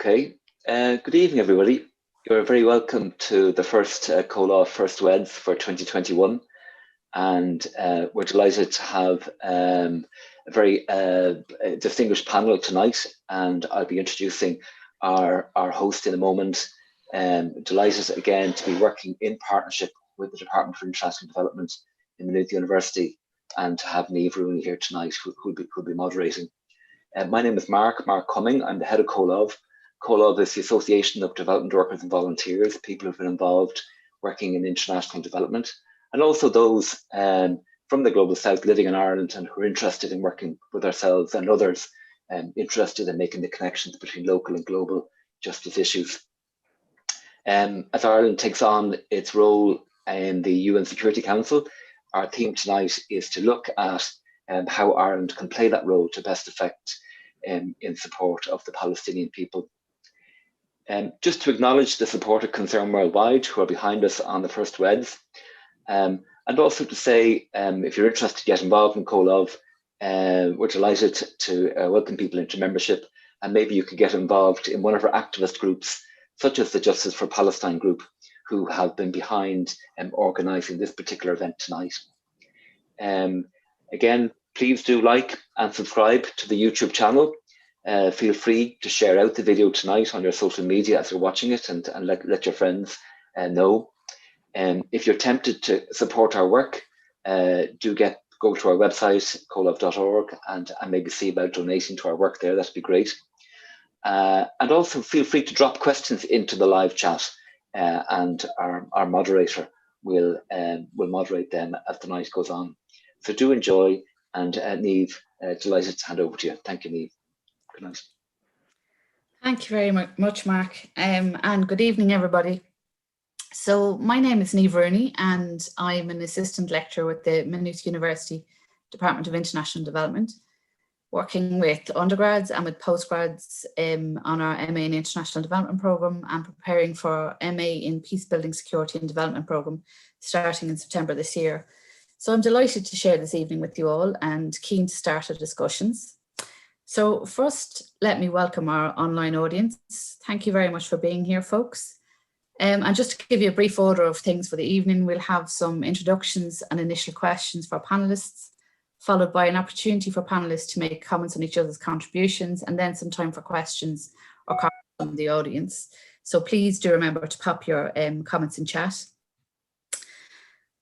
Okay, good evening, everybody. You're very welcome to the first COLA First Weds for 2021. And we're delighted to have a very distinguished panel tonight. And I'll be introducing our host in a moment. Delighted again to be working in partnership with the Department for International Development in Maynooth University, and to have Niamh Rooney here tonight, who'll be moderating. My name is Mark Cumming. I'm the head of COLOV. COLOV is the Association of Development Workers and Volunteers, people who've been involved working in international development, and also those from the Global South living in Ireland and who are interested in working with ourselves and others interested in making the connections between local and global justice issues. As Ireland takes on its role in the UN Security Council, our theme tonight is to look at how Ireland can play that role to best effect in support of the Palestinian people. Just to acknowledge the support of Concern Worldwide, who are behind us on the first WEDs, and also to say, if you're interested to get involved in COLOV, we're delighted to welcome people into membership, and maybe you could get involved in one of our activist groups, such as the Justice for Palestine group, who have been behind organising this particular event tonight. Again, please do like and subscribe to the YouTube channel. Feel free to share out the video tonight on your social media as you're watching it, and let your friends know. If you're tempted to support our work, go to our website, colov.org, and maybe see about donating to our work there. That'd be great. And also feel free to drop questions into the live chat, and our moderator will moderate them as the night goes on. So do enjoy, and Niamh, delighted to hand over to you. Thank you, Niamh. Good night. Thank you very much, Mark, and good evening, everybody. So my name is Niamh Rooney, and I'm an assistant lecturer with the Maynooth University Department of International Development, working with undergrads and with postgrads on our MA in International Development Programme, and preparing for MA in Peacebuilding, Security and Development Programme starting in September this year. So I'm delighted to share this evening with you all and keen to start our discussions. So first, let me welcome our online audience. Thank you very much for being here, folks. And just to give you a brief order of things for the evening, we'll have some introductions and initial questions for panelists, followed by an opportunity for panelists to make comments on each other's contributions, and then some time for questions or comments from the audience. So please do remember to pop your comments in chat.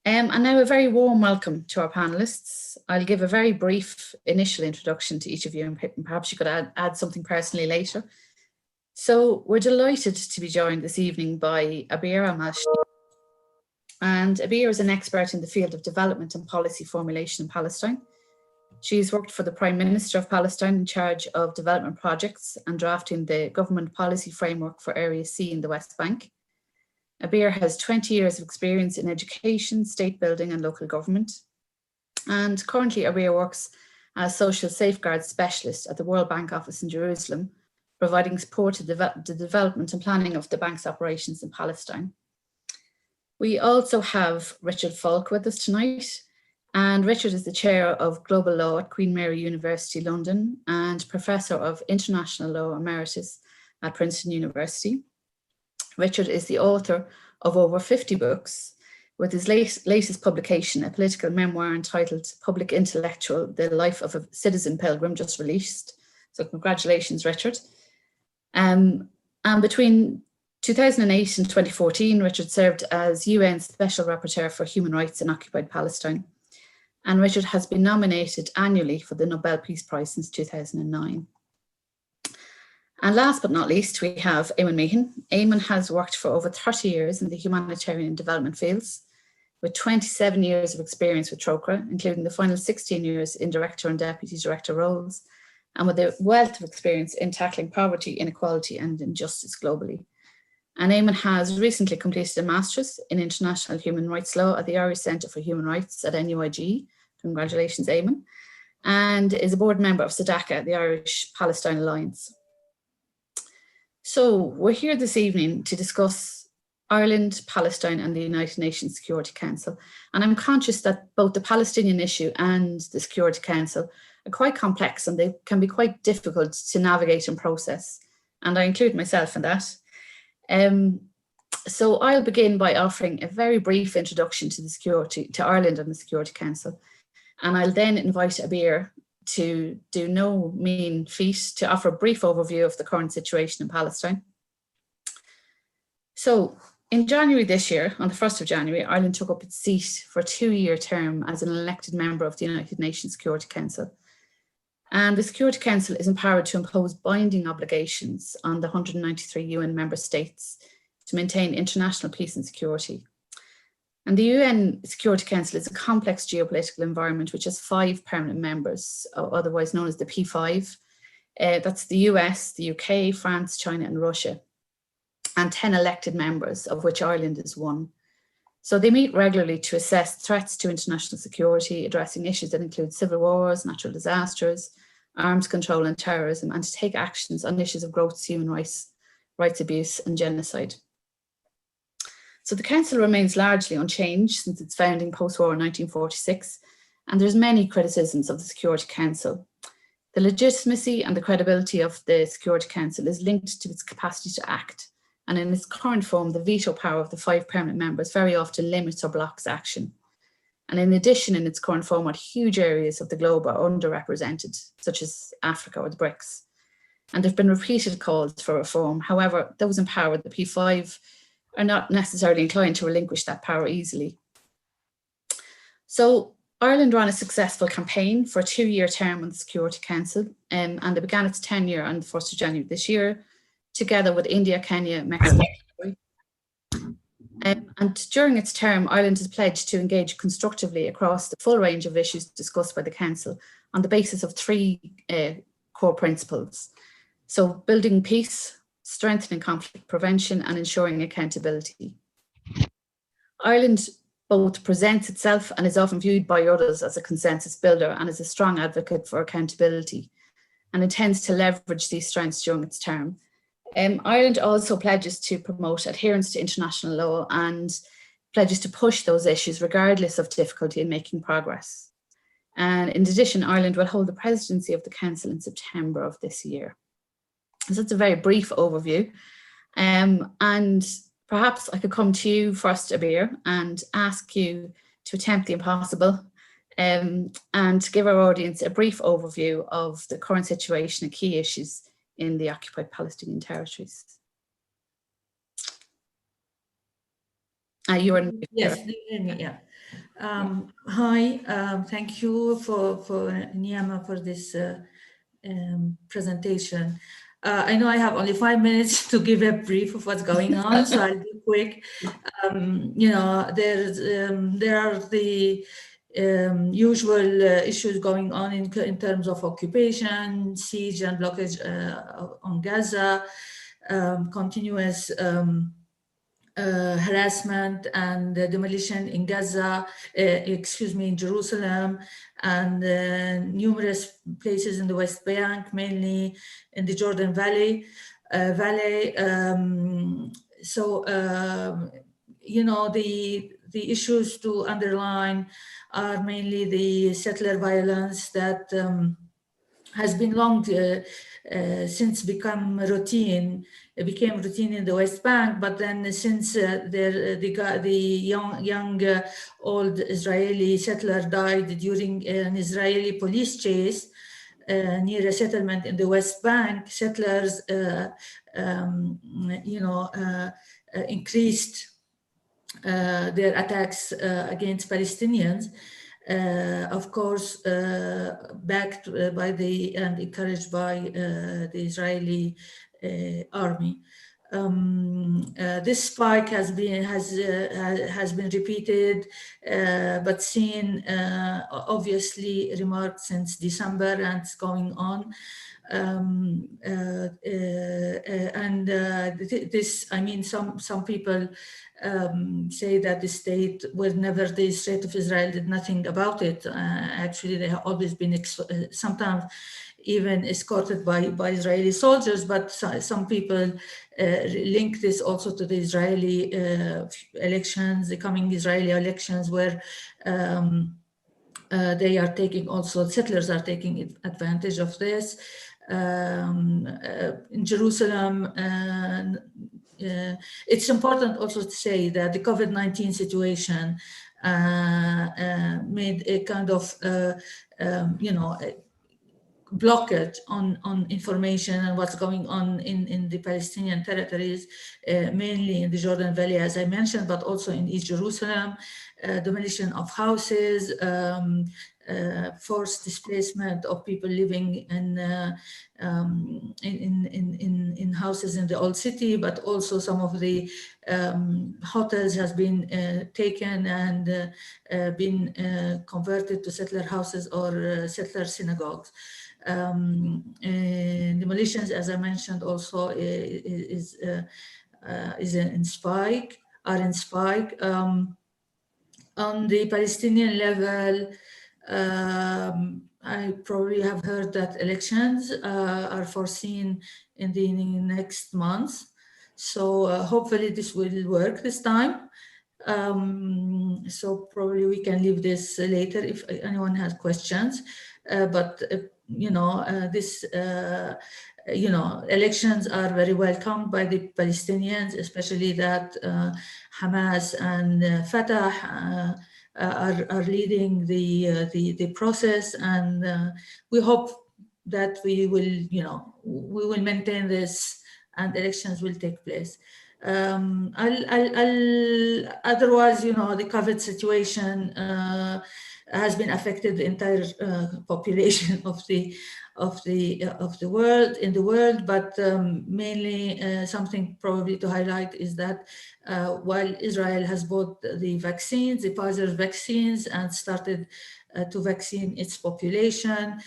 And now a very warm welcome to our panelists. I'll give a very brief initial introduction to each of you, and perhaps you could add something personally later. So we're delighted to be joined this evening by Abeer Mashni. And Abeer is an expert in the field of development and policy formulation in Palestine. She's worked for the Prime Minister of Palestine in charge of development projects and drafting the government policy framework for Area C in the West Bank. Abeer has 20 years of experience in education, state building and local government. And currently Abeer works as social safeguards specialist at the World Bank office in Jerusalem, providing support to the development and planning of the bank's operations in Palestine. We also have Richard Falk with us tonight. And Richard is the chair of global law at Queen Mary University, London, and professor of international law emeritus at Princeton University. Richard is the author of over 50 books, with his latest publication, a political memoir entitled Public Intellectual, The Life of a Citizen Pilgrim, just released. So congratulations, Richard. And between 2008 and 2014, Richard served as UN Special Rapporteur for Human Rights in Occupied Palestine. And Richard has been nominated annually for the Nobel Peace Prize since 2009. And last but not least, we have Eamon Meehan. Eamon has worked for over 30 years in the humanitarian and development fields, with 27 years of experience with TROCRA, including the final 16 years in director and deputy director roles, and with a wealth of experience in tackling poverty, inequality and injustice globally. And Eamon has recently completed a master's in international human rights law at the Irish Centre for Human Rights at NUIG. Congratulations, Eamon. And is a board member of SADACA, the Irish Palestine Alliance. So we're here this evening to discuss Ireland, Palestine and the United Nations Security Council. And I'm conscious that both the Palestinian issue and the Security Council are quite complex, and they can be quite difficult to navigate and process. and I include myself in that. So I'll begin by offering a very brief introduction to Ireland and the Security Council, and I'll then invite Abeer to do no mean feat to offer a brief overview of the current situation in Palestine. So in January this year, on the 1st of January, Ireland took up its seat for a 2-year term as an elected member of the United Nations Security Council. And the Security Council is empowered to impose binding obligations on the 193 UN member states to maintain international peace and security. And the UN Security Council is a complex geopolitical environment which has 5 permanent members, otherwise known as the P5. That's the US, the UK, France, China, and Russia, and 10 elected members, of which Ireland is one. So they meet regularly to assess threats to international security, addressing issues that include civil wars, natural disasters, arms control and terrorism, and to take actions on issues of gross human rights abuse and genocide. So the Council remains largely unchanged since its founding post-war in 1946, and there's many criticisms of the Security Council. The legitimacy and the credibility of the Security Council is linked to its capacity to act, and in its current form, the veto power of the 5 permanent members very often limits or blocks action. And in addition, in its current format, huge areas of the globe are underrepresented, such as Africa or the BRICS. And there have been repeated calls for reform. However, those in power, the P5, are not necessarily inclined to relinquish that power easily. So Ireland ran a successful campaign for a 2-year term on the Security Council, and it began its tenure on the 1st of January this year, together with India, Kenya, Mexico. And during its term, Ireland has pledged to engage constructively across the full range of issues discussed by the Council on the basis of 3 core principles. So building peace, strengthening conflict prevention, and ensuring accountability. Ireland both presents itself and is often viewed by others as a consensus builder and as a strong advocate for accountability, and intends to leverage these strengths during its term. Ireland also pledges to promote adherence to international law and pledges to push those issues regardless of difficulty in making progress. And in addition, Ireland will hold the presidency of the Council in September of this year. So that's a very brief overview. And perhaps I could come to you first, Abeer, and ask you to attempt the impossible and to give our audience a brief overview of the current situation and key issues in the occupied Palestinian territories. You are yes, yeah. Hi, thank you for Niama for this presentation. I know I have only 5 minutes to give a brief of what's going on, so I'll be quick. You know, there are the usual issues going on in terms of occupation, siege and blockage on Gaza, continuous harassment and demolition in Gaza, in Jerusalem, and numerous places in the West Bank, mainly in the Jordan Valley. You know, the issues to underline are mainly the settler violence that has been long since became routine in the West Bank, but then since the young old Israeli settler died during an Israeli police chase near a settlement in the West Bank, settlers increased their attacks against Palestinians. Of course, backed by and encouraged by the Israeli army. This spike has been repeated, but seen obviously remarked since December, and it's going on. Some people say that the state of Israel did nothing about it. Actually, they have always been sometimes even escorted by Israeli soldiers, but some people link this also to the Israeli elections, the coming Israeli elections, where settlers are taking advantage of this. in Jerusalem. It's important also to say that the COVID-19 situation made a kind of, blockage on information and what's going on in the Palestinian territories, mainly in the Jordan Valley, as I mentioned, but also in East Jerusalem, demolition of houses, forced displacement of people living in houses in the old city, but also some of the hotels has been taken and been converted to settler houses or settler synagogues. Demolitions, as I mentioned, also is in spike. On the Palestinian level, I probably have heard that elections are foreseen in the next month. So hopefully this will work this time. So probably we can leave this later if anyone has questions. Elections are very welcomed by the Palestinians, especially that Hamas and Fatah are leading the process, and we hope that we will maintain this and elections will take place. Otherwise, the COVID situation has been affected the entire population of the world, but mainly something probably to highlight is that while Israel has bought the vaccines, the Pfizer vaccines, and started to vaccine its population,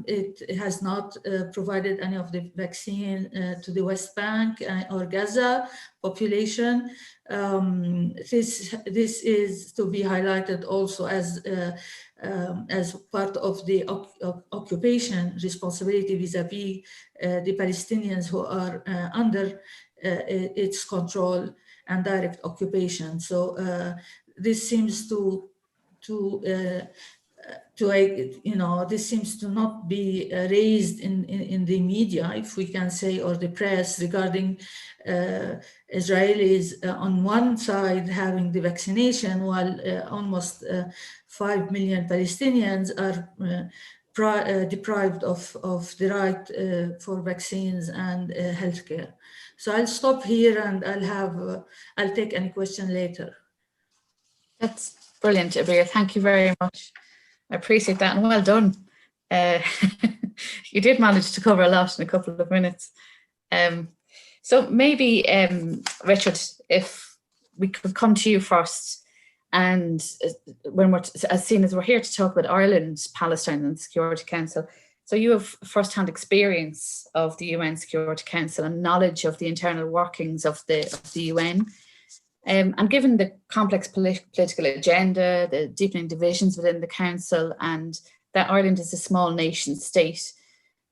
it has not provided any of the vaccine to the West Bank or Gaza population. This is to be highlighted also as part of the occupation responsibility vis-a-vis the Palestinians who are under its control and direct occupation. So this seems this seems to not be raised in the media, if we can say, or the press, regarding Israelis on one side having the vaccination, while almost 5 million Palestinians are deprived of the right for vaccines and healthcare. So I'll stop here and I'll take any question later. That's brilliant, Abeer. Thank you very much. I appreciate that, and well done. You did manage to cover a lot in a couple of minutes. So maybe, Richard, if we could come to you first, and when as soon as we're here to talk about Ireland, Palestine and the Security Council, so you have first-hand experience of the UN Security Council and knowledge of the internal workings of the UN. And given the complex political agenda, the deepening divisions within the Council, and that Ireland is a small nation state,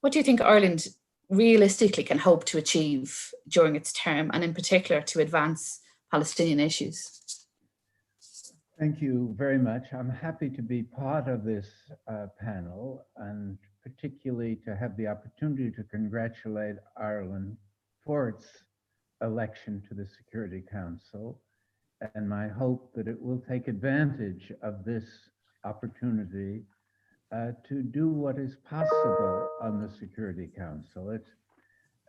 what do you think Ireland realistically can hope to achieve during its term, and in particular to advance Palestinian issues? Thank you very much. I'm happy to be part of this panel, and particularly to have the opportunity to congratulate Ireland for its election to the Security Council, and my hope that it will take advantage of this opportunity to do what is possible on the Security Council. It's,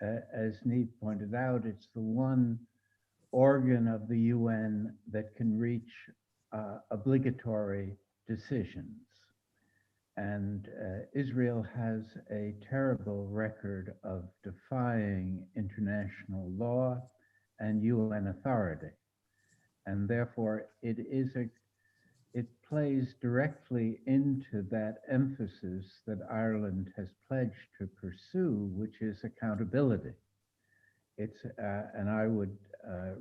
as Niamh pointed out, it's the one organ of the UN that can reach obligatory decisions. And Israel has a terrible record of defying international law and UN authority. And therefore, it plays directly into that emphasis that Ireland has pledged to pursue, which is accountability. And I would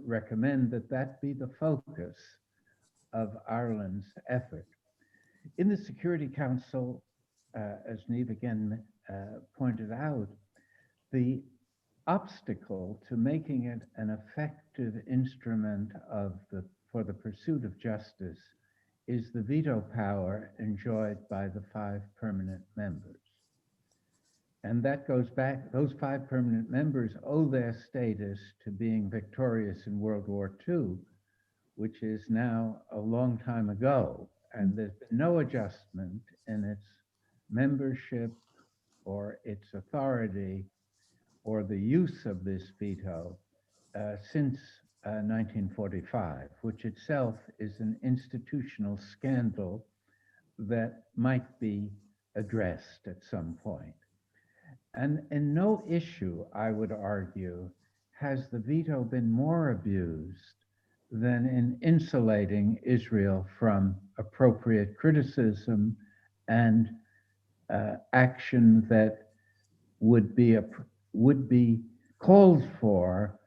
recommend that be the focus of Ireland's effort. In the Security Council, as Niamh again pointed out, the obstacle to making it an effective instrument for the pursuit of justice is the veto power enjoyed by the 5 permanent members. And that goes back, those 5 permanent members owe their status to being victorious in World War II, which is now a long time ago. And there's been no adjustment in its membership or its authority or the use of this veto since 1945, which itself is an institutional scandal that might be addressed at some point. And in no issue, I would argue, has the veto been more abused than in insulating Israel from appropriate criticism and action that would be called for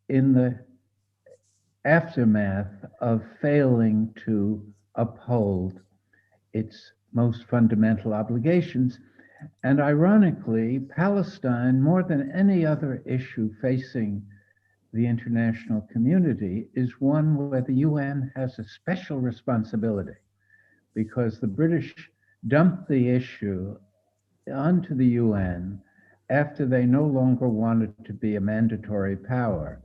in the aftermath of failing to uphold its most fundamental obligations. And ironically, Palestine, more than any other issue facing the international community, is one where the UN has a special responsibility, because the British dumped the issue onto the UN after they no longer wanted to be a mandatory power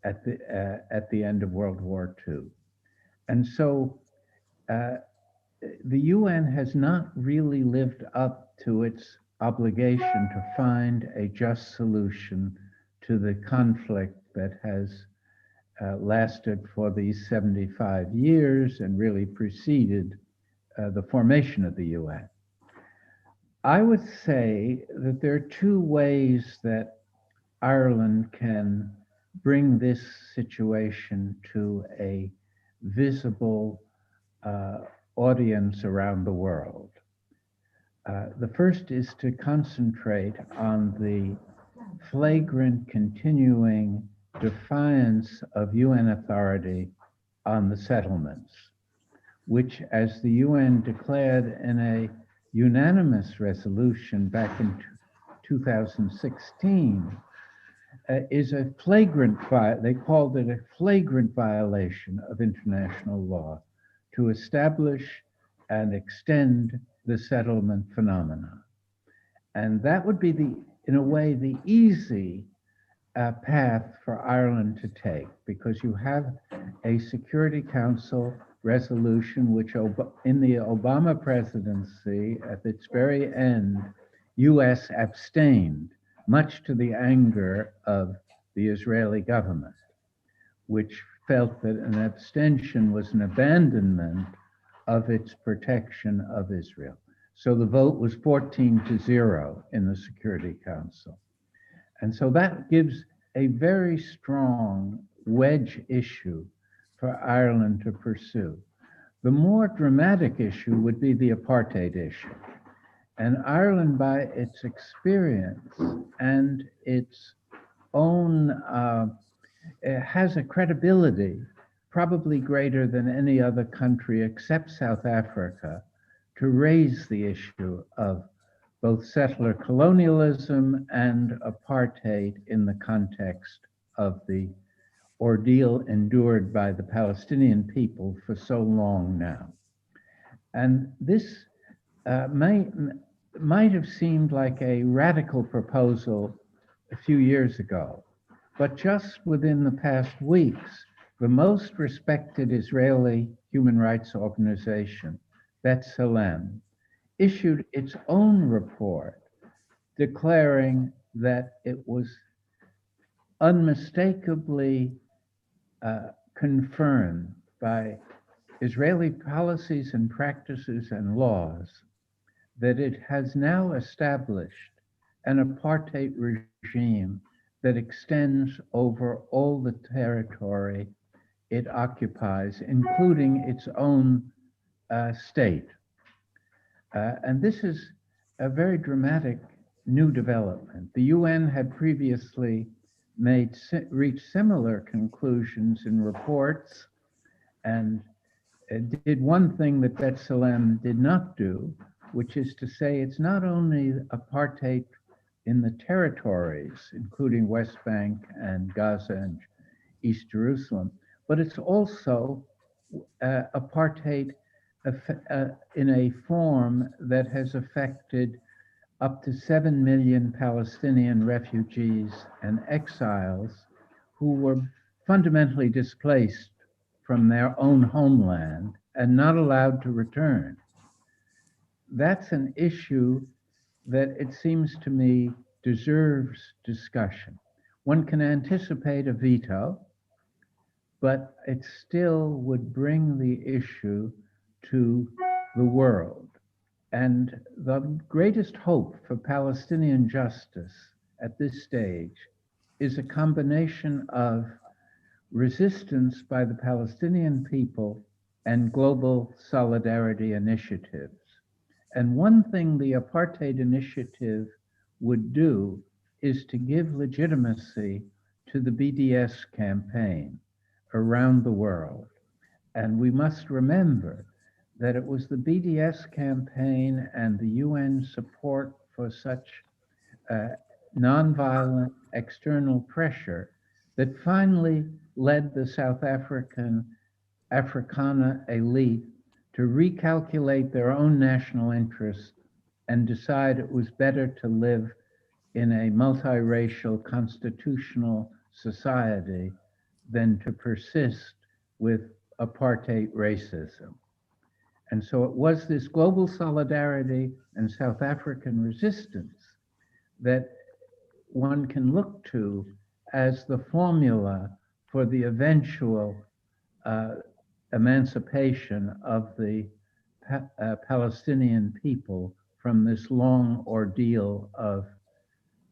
at the end of World War II. And so the UN has not really lived up to its obligation to find a just solution to the conflict that has lasted for these 75 years and really preceded the formation of the UN. I would say that there are 2 ways that Ireland can bring this situation to a visible audience around the world. The first is to concentrate on the flagrant, continuing defiance of UN authority on the settlements, which, as the UN declared in a unanimous resolution back in 2016, is a flagrant, they called it a flagrant violation of international law to establish and extend the settlement phenomena. And that would be in a way, the easy path for Ireland to take, because you have a Security Council resolution, which in the Obama presidency, at its very end, US abstained, much to the anger of the Israeli government, which felt that an abstention was an abandonment of its protection of Israel. So the vote was 14-0 in the Security Council. And so that gives a very strong wedge issue for Ireland to pursue. The more dramatic issue would be the apartheid issue. And Ireland, by its experience and its own, has a credibility probably greater than any other country except South Africa to raise the issue of both settler colonialism and apartheid in the context of the ordeal endured by the Palestinian people for so long now. And this might have seemed like a radical proposal a few years ago, but just within the past weeks, the most respected Israeli human rights organization, B'Tselem, issued its own report declaring that it was unmistakably confirmed by Israeli policies and practices and laws that it has now established an apartheid regime that extends over all the territory it occupies, including its own state. And this is a very dramatic new development. The UN had previously reached similar conclusions in reports and did one thing that B'Tselem did not do, which is to say it's not only apartheid in the territories, including West Bank and Gaza and East Jerusalem, but it's also apartheid in a form that has affected up to 7 million Palestinian refugees and exiles who were fundamentally displaced from their own homeland and not allowed to return. That's an issue that it seems to me deserves discussion. One can anticipate a veto, but it still would bring the issue to the world. And the greatest hope for Palestinian justice at this stage is a combination of resistance by the Palestinian people and global solidarity initiatives. And one thing the Apartheid Initiative would do is to give legitimacy to the BDS campaign around the world. And we must remember that it was the BDS campaign and the UN support for such nonviolent external pressure that finally led the South African Afrikaner elite to recalculate their own national interests and decide it was better to live in a multiracial constitutional society than to persist with apartheid racism. And so it was this global solidarity and South African resistance that one can look to as the formula for the eventual emancipation of the Palestinian people from this long ordeal of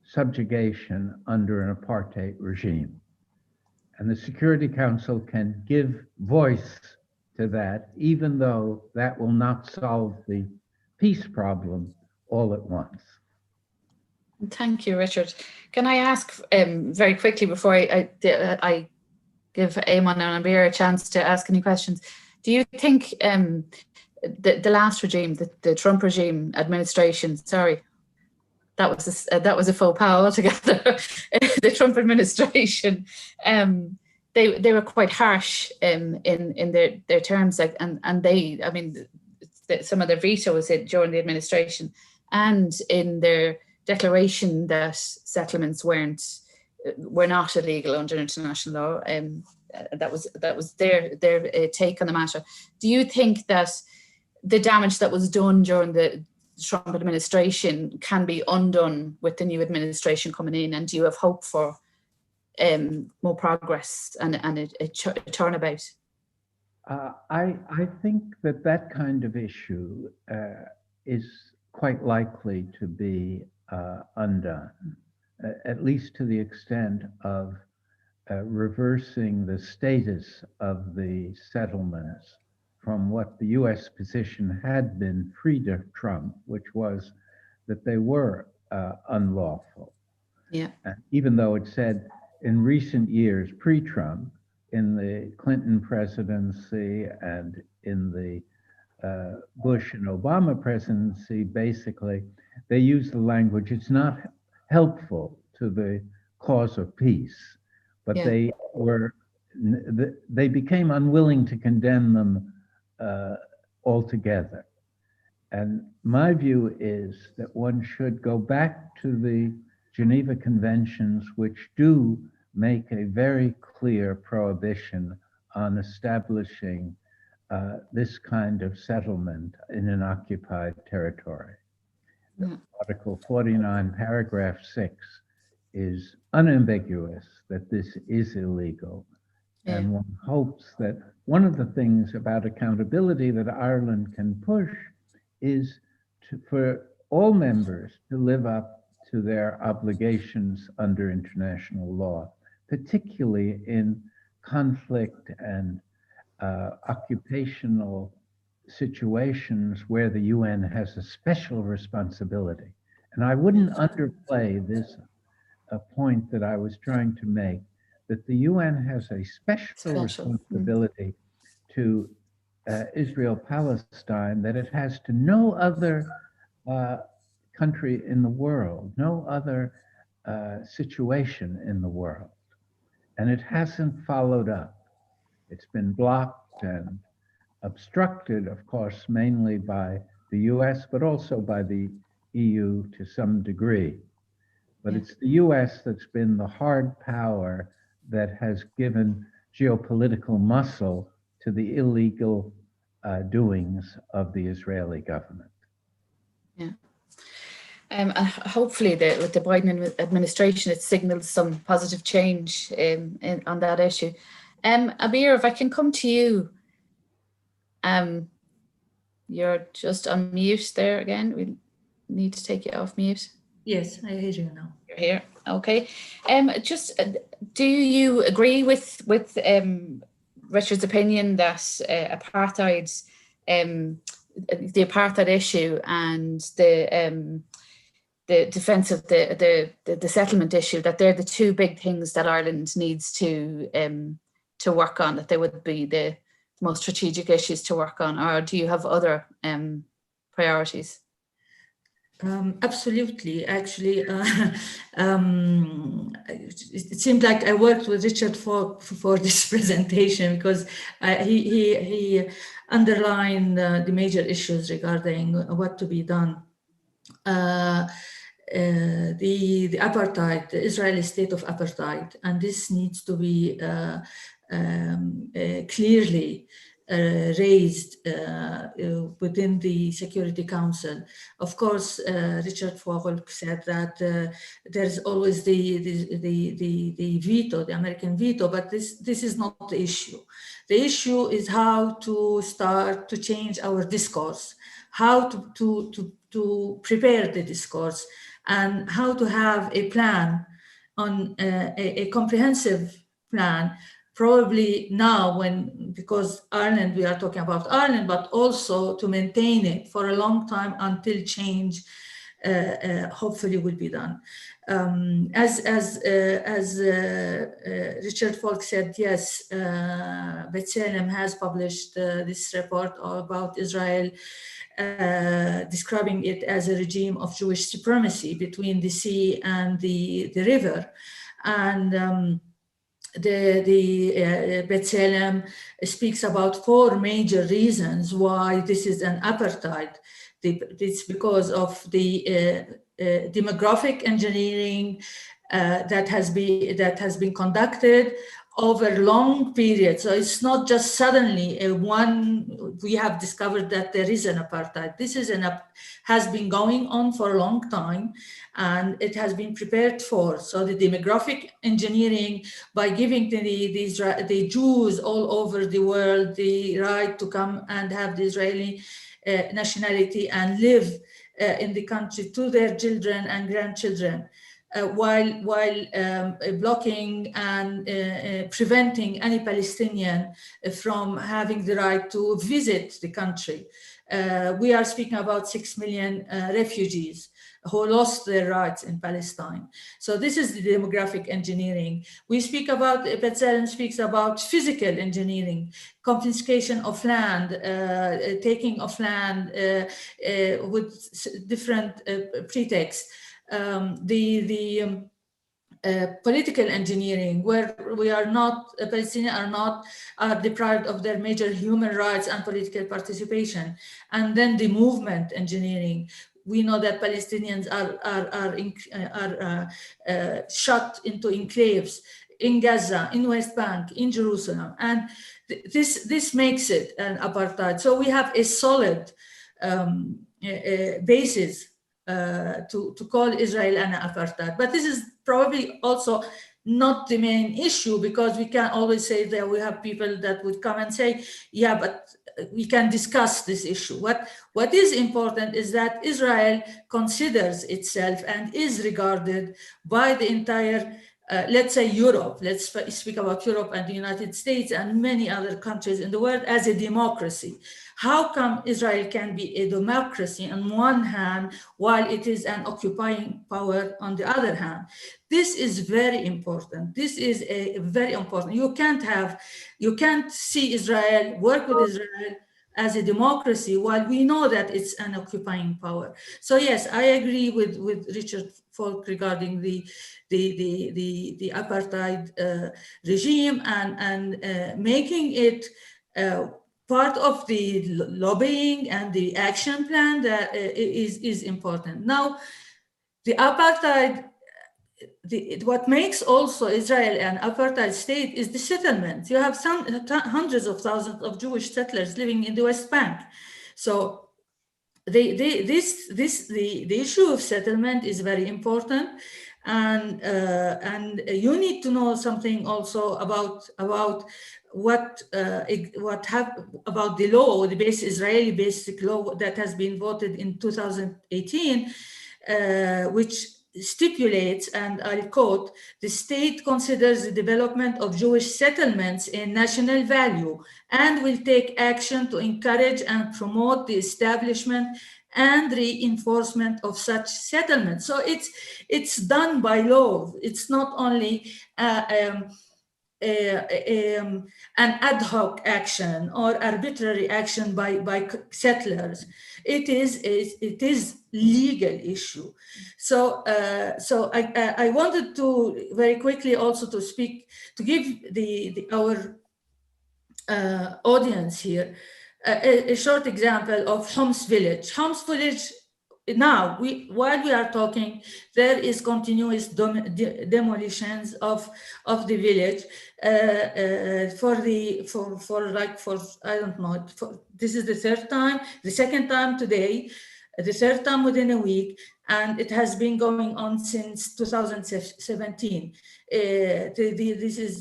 subjugation under an apartheid regime. And the Security Council can give voice to that, even though that will not solve the peace problem all at once. Thank you, Richard. Can I ask very quickly before I give Eamon and Abeer a chance to ask any questions? Do you think the last regime, the Trump regime administration, sorry, that was a faux pas altogether. The Trump administration, they were quite harsh in their terms, like, and they, I mean, some of their veto was during the administration, and in their declaration that settlements were not illegal under international law. That was their take on the matter. Do you think that the damage that was done during the Trump administration can be undone with the new administration coming in, and do you have hope for more progress and a turnabout? I think that kind of issue is quite likely to be undone, at least to the extent of reversing the status of the settlements from what the US position had been pre to Trump, which was that they were unlawful. Yeah. Even though it said in recent years, pre-Trump, in the Clinton presidency and in the Bush and Obama presidency, basically, they used the language, it's not helpful to the cause of peace, but yeah, they became unwilling to condemn them altogether. And my view is that one should go back to the Geneva Conventions, which do make a very clear prohibition on establishing this kind of settlement in an occupied territory. Yeah. Article 49, paragraph 6 is unambiguous that this is illegal. Yeah. And one hopes that one of the things about accountability that Ireland can push is for all members to live up to their obligations under international law, particularly in conflict and occupational situations where the UN has a special responsibility. And I wouldn't underplay this point that I was trying to make, that the UN has a special responsibility to Israel-Palestine that it has to no other country in the world, no other situation in the world. And it hasn't followed up. It's been blocked and obstructed, of course, mainly by the US, but also by the EU to some degree. But Yeah. it's the US that's been the hard power that has given geopolitical muscle to the illegal doings of the Israeli government. Yeah. Hopefully with the Biden administration, it signals some positive change on that issue. Abeer, if I can come to you. You're just on mute there again. We need to take you off mute. Yes, I hear you now. You're here. Okay. Do you agree with Richard's opinion that apartheid, the apartheid issue and the defence of the settlement issue, that they're the two big things that Ireland needs to work on, that they would be the most strategic issues to work on, or do you have other priorities? Absolutely. Actually, it seemed like I worked with Richard Falk for this presentation, because he underlined the major issues regarding what to be done. The apartheid, the Israeli state of apartheid, and this needs to be clearly raised within the Security Council. Of course, Richard Falk said that there's always the veto, the American veto, but this is not the issue. The issue is how to start to change our discourse, how to prepare the discourse, and how to have a plan on a comprehensive plan. Probably now, because Ireland, we are talking about Ireland, but also to maintain it for a long time until change hopefully will be done. As Richard Falk said, yes, B'Tselem has published this report about Israel, describing it as a regime of Jewish supremacy between the sea and the river. And B'Tselem speaks about 4 major reasons why this is an apartheid. It's because of the demographic engineering that has been conducted over long periods. So it's not just suddenly we have discovered that there is an apartheid. This has been going on for a long time, and it has been prepared for. So the demographic engineering, by giving the Jews all over the world the right to come and have the Israeli nationality and live in the country to their children and grandchildren, while blocking and preventing any Palestinian from having the right to visit the country. We are speaking about 6 million refugees who lost their rights in Palestine. So this is the demographic engineering. We speak about, B'Tselem speaks about physical engineering, confiscation of land, taking of land with different pretexts. Political engineering, where Palestinians are deprived of their major human rights and political participation, and then the movement engineering. We know that Palestinians are shut into enclaves in Gaza, in West Bank, in Jerusalem, and this makes it an apartheid. So we have a solid basis to call Israel an apartheid. But this is probably also not the main issue, because we can always say that we have people that would come and say, yeah, but we can discuss this issue. What is important is that Israel considers itself and is regarded by the entire, let's say Europe, let's speak about Europe and the United States and many other countries in the world, as a democracy. How come Israel can be a democracy on one hand while it is an occupying power on the other hand? This is very important. This is very important. You can't see Israel, work with Israel as a democracy while we know that it's an occupying power. So yes, I agree with Richard Falk regarding the apartheid regime and making it part of the lobbying and the action plan that is important. Now, the apartheid, what makes also Israel an apartheid state is the settlement. You have hundreds of thousands of Jewish settlers living in the West Bank. So the issue of settlement is very important, and you need to know something also about about the law, the Israeli basic law that has been voted in 2018, which stipulates, and I'll quote, "The state considers the development of Jewish settlements a national value and will take action to encourage and promote the establishment and reinforcement of such settlements." So it's done by law. It's not only an ad hoc action or arbitrary action by settlers. It is legal issue. So I wanted to very quickly also to give our audience here a short example of Homs village. Homs village, now, while we are talking, there is continuous demolitions of the village I don't know, this is the second time today, the third time within a week, and it has been going on since 2017.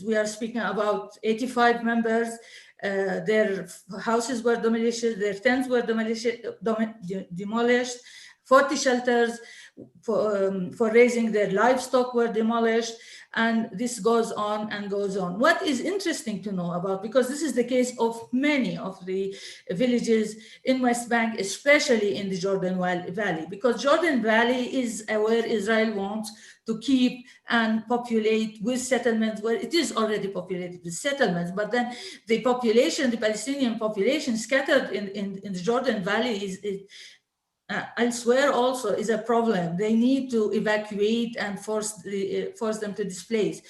We are speaking about 85 members. Their houses were demolished, their tents were demolished, 40 shelters for raising their livestock were demolished, and this goes on and goes on. What is interesting to know about, because this is the case of many of the villages in West Bank, especially in the Jordan Valley, because Jordan Valley is where Israel wants to keep and populate with settlements, where it is already populated with settlements, but then the population, the Palestinian population scattered in the Jordan Valley is elsewhere also is a problem. They need to evacuate and force them to displace.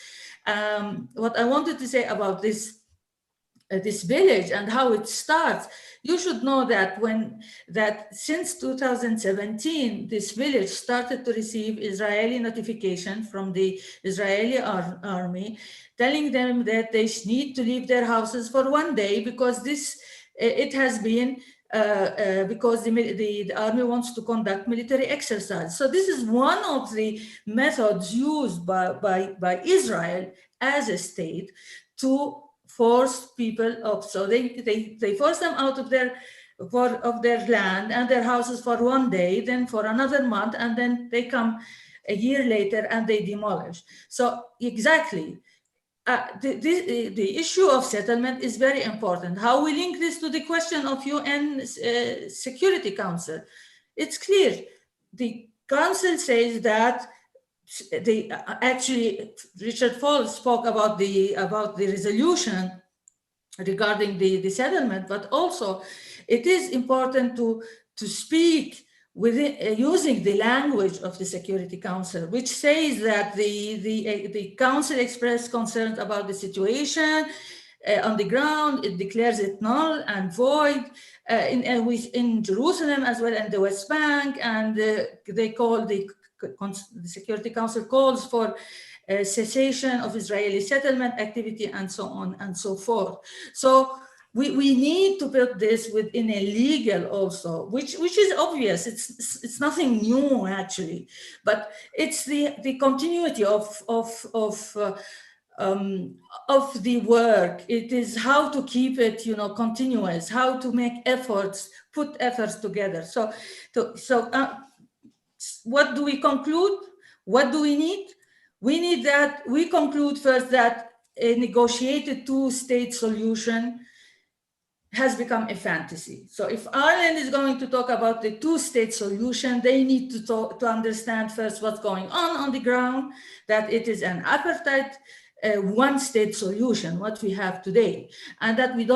What I wanted to say about this village and how it starts, you should know that since 2017, this village started to receive Israeli notification from the Israeli army, telling them that they need to leave their houses for one day because it has been because the army wants to conduct military exercise. So this is one of the methods used by Israel as a state to force people up. So they force them out of their land and their houses for one day, then for another month, and then they come a year later and they demolish. So exactly. The issue of settlement is very important. How we link this to the question of UN Security Council? It's clear. The Council says that actually Richard Falk spoke about the resolution regarding the settlement, but also it is important to speak using the language of the Security Council, which says that the Council expressed concerns about the situation on the ground. It declares it null and void in Jerusalem as well and the West Bank, and the Security Council calls for cessation of Israeli settlement activity and so on and so forth. So we need to put this within a legal also, which is obvious. It's nothing new actually, but it's the continuity of the work. It is how to keep it, continuous, how to make efforts, put efforts together. So what do we conclude? What do we need? We conclude first that a negotiated two-state solution has become a fantasy. So if Ireland is going to talk about the two-state solution, they need to understand first what's going on the ground, that it is an apartheid one-state solution, what we have today, and that we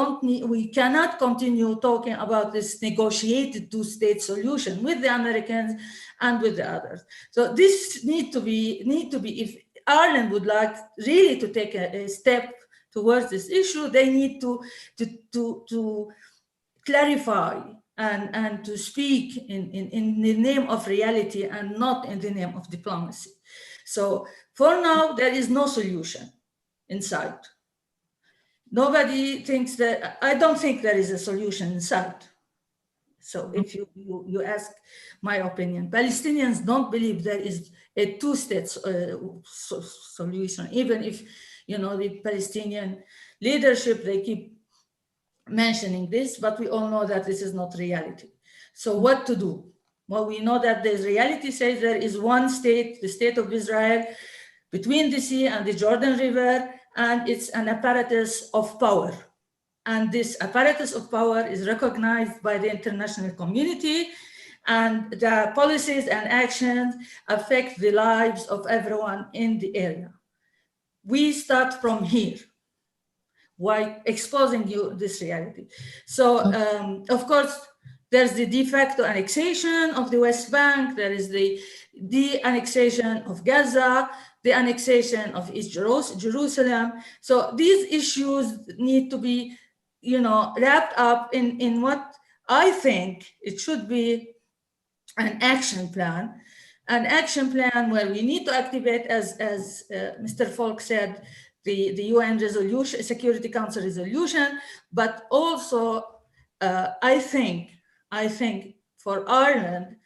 cannot continue talking about this negotiated two-state solution with the Americans and with the others. So this need to be if Ireland would like really to take a step towards this issue, they need to clarify and to speak in the name of reality and not in the name of diplomacy. So for now, there is no solution in sight. Nobody thinks that, I don't think there is a solution in sight. So if you ask my opinion, Palestinians don't believe there is a two-state solution, even if, you know, the Palestinian leadership, they keep mentioning this, but we all know that this is not reality. So what to do? Well, we know that the reality says there is one state, the state of Israel, between the sea and the Jordan River, and it's an apparatus of power. And this apparatus of power is recognized by the international community, and the policies and actions affect the lives of everyone in the area. We start from here, while exposing you this reality. So, of course, there's the de facto annexation of the West Bank, there is the annexation of Gaza, the annexation of East Jerusalem. So these issues need to be, you know, wrapped up in what I think it should be an action plan where we need to activate, as Mr. Falk said, the UN resolution, Security Council resolution, but also I think for Ireland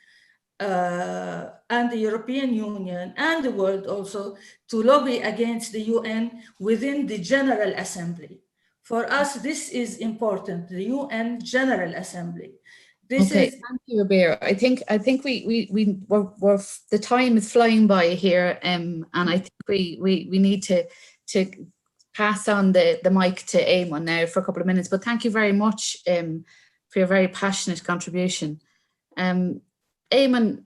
and the European Union and the world also to lobby against the UN within the General Assembly. For us, this is important, the UN General Assembly. This okay, is, thank you, Abeer. I think we're the time is flying by here, and I think we need to pass on the mic to Eamon now for a couple of minutes. But thank you very much for your very passionate contribution. Eamon,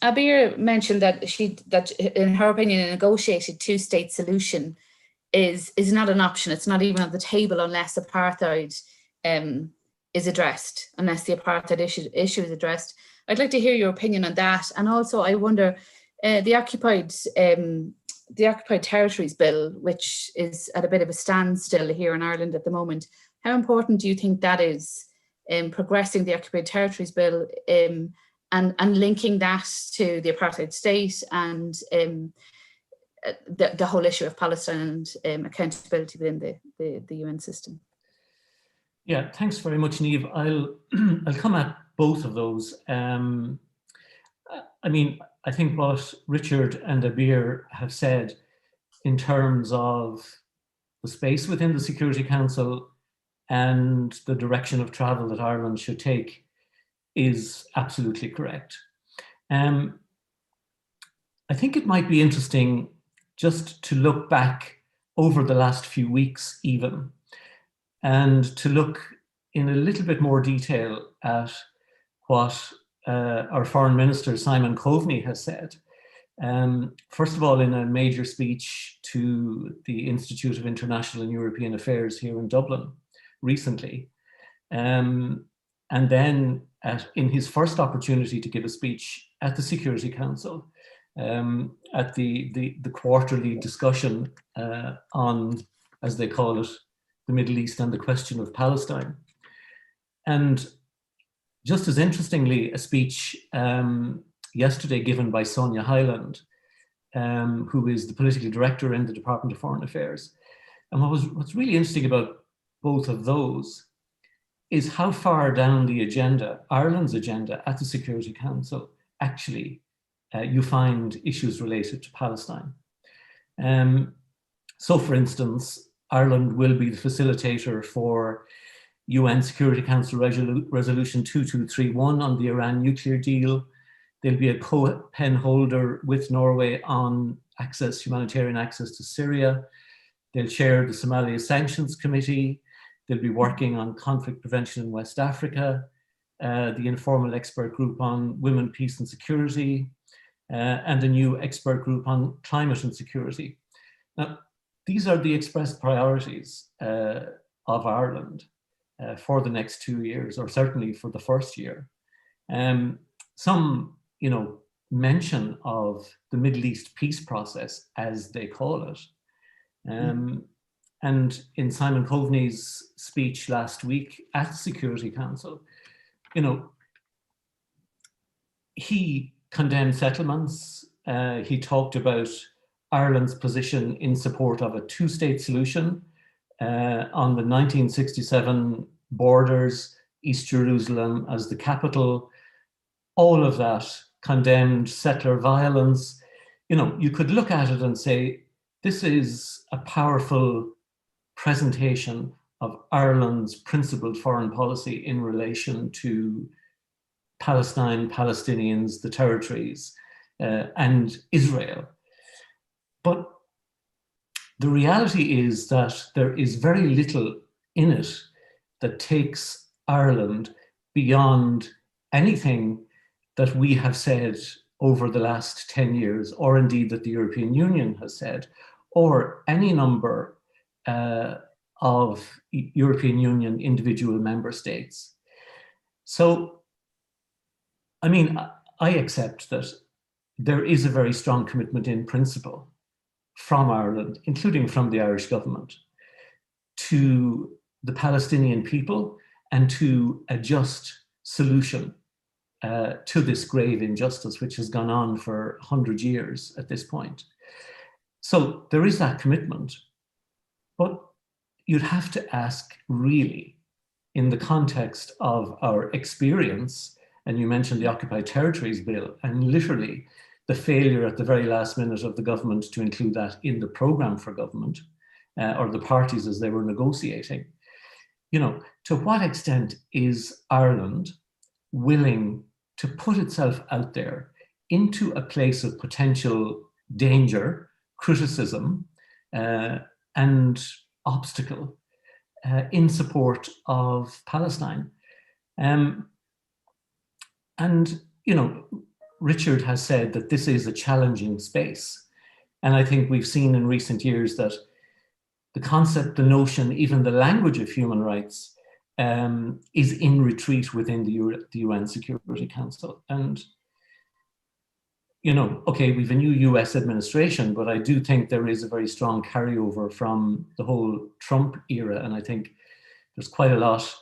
Abeer mentioned that in her opinion, a negotiated two-state solution is not an option. It's not even on the table unless apartheid is addressed, unless the apartheid issue is addressed. I'd like to hear your opinion on that. And also I wonder, the occupied territories bill, which is at a bit of a standstill here in Ireland at the moment, how important do you think that is in progressing the occupied territories bill and linking that to the apartheid state and the whole issue of Palestine and accountability within the UN system? Yeah, thanks very much, Niamh. I'll come at both of those. I mean, I think what Richard and Abeer have said in terms of the space within the Security Council and the direction of travel that Ireland should take is absolutely correct. I think it might be interesting just to look back over the last few weeks even, and to look in a little bit more detail at what our Foreign Minister, Simon Coveney, has said. First of all, in a major speech to the Institute of International and European Affairs here in Dublin recently, and then in his first opportunity to give a speech at the Security Council, at the quarterly discussion on, as they call it, the Middle East and the question of Palestine. And just as interestingly, a speech yesterday given by Sonia Hyland, who is the political director in the Department of Foreign Affairs. And what's really interesting about both of those is how far down the agenda, Ireland's agenda at the Security Council, actually you find issues related to Palestine. So for instance, Ireland will be the facilitator for UN Security Council Resolution 2231 on the Iran nuclear deal. There'll be a co-pen holder with Norway on humanitarian access to Syria. They'll chair the Somalia Sanctions Committee. They'll be working on conflict prevention in West Africa, the informal expert group on women, peace and security, and a new expert group on climate and security. Now, these are the expressed priorities of Ireland for the next 2 years, or certainly for the first year. Some, mention of the Middle East peace process, as they call it. And in Simon Coveney's speech last week at the Security Council, you know, he condemned settlements. He talked about Ireland's position in support of a two-state solution on the 1967 borders, East Jerusalem as the capital. All of that condemned settler violence. You know, you could look at it and say, this is a powerful presentation of Ireland's principled foreign policy in relation to Palestine, Palestinians, the territories, and Israel. But the reality is that there is very little in it that takes Ireland beyond anything that we have said over the last 10 years, or indeed that the European Union has said, or any number of European Union individual member states. So, I mean, I accept that there is a very strong commitment in principle from Ireland, including from the Irish government, to the Palestinian people and to a just solution to this grave injustice, which has gone on for 100 years at this point. So there is that commitment, but you'd have to ask really in the context of our experience, and you mentioned the Occupied Territories Bill, and literally the failure at the very last minute of the government to include that in the programme for government, or the parties as they were negotiating. You know, to what extent is Ireland willing to put itself out there into a place of potential danger, criticism, and obstacle in support of Palestine? And, you know, Richard has said that this is a challenging space. And I think we've seen in recent years that the concept, the notion, even the language of human rights is in retreat within the UN Security Council. And, you know, okay, we've a new US administration, but I do think there is a very strong carryover from the whole Trump era. And I think there's quite a lot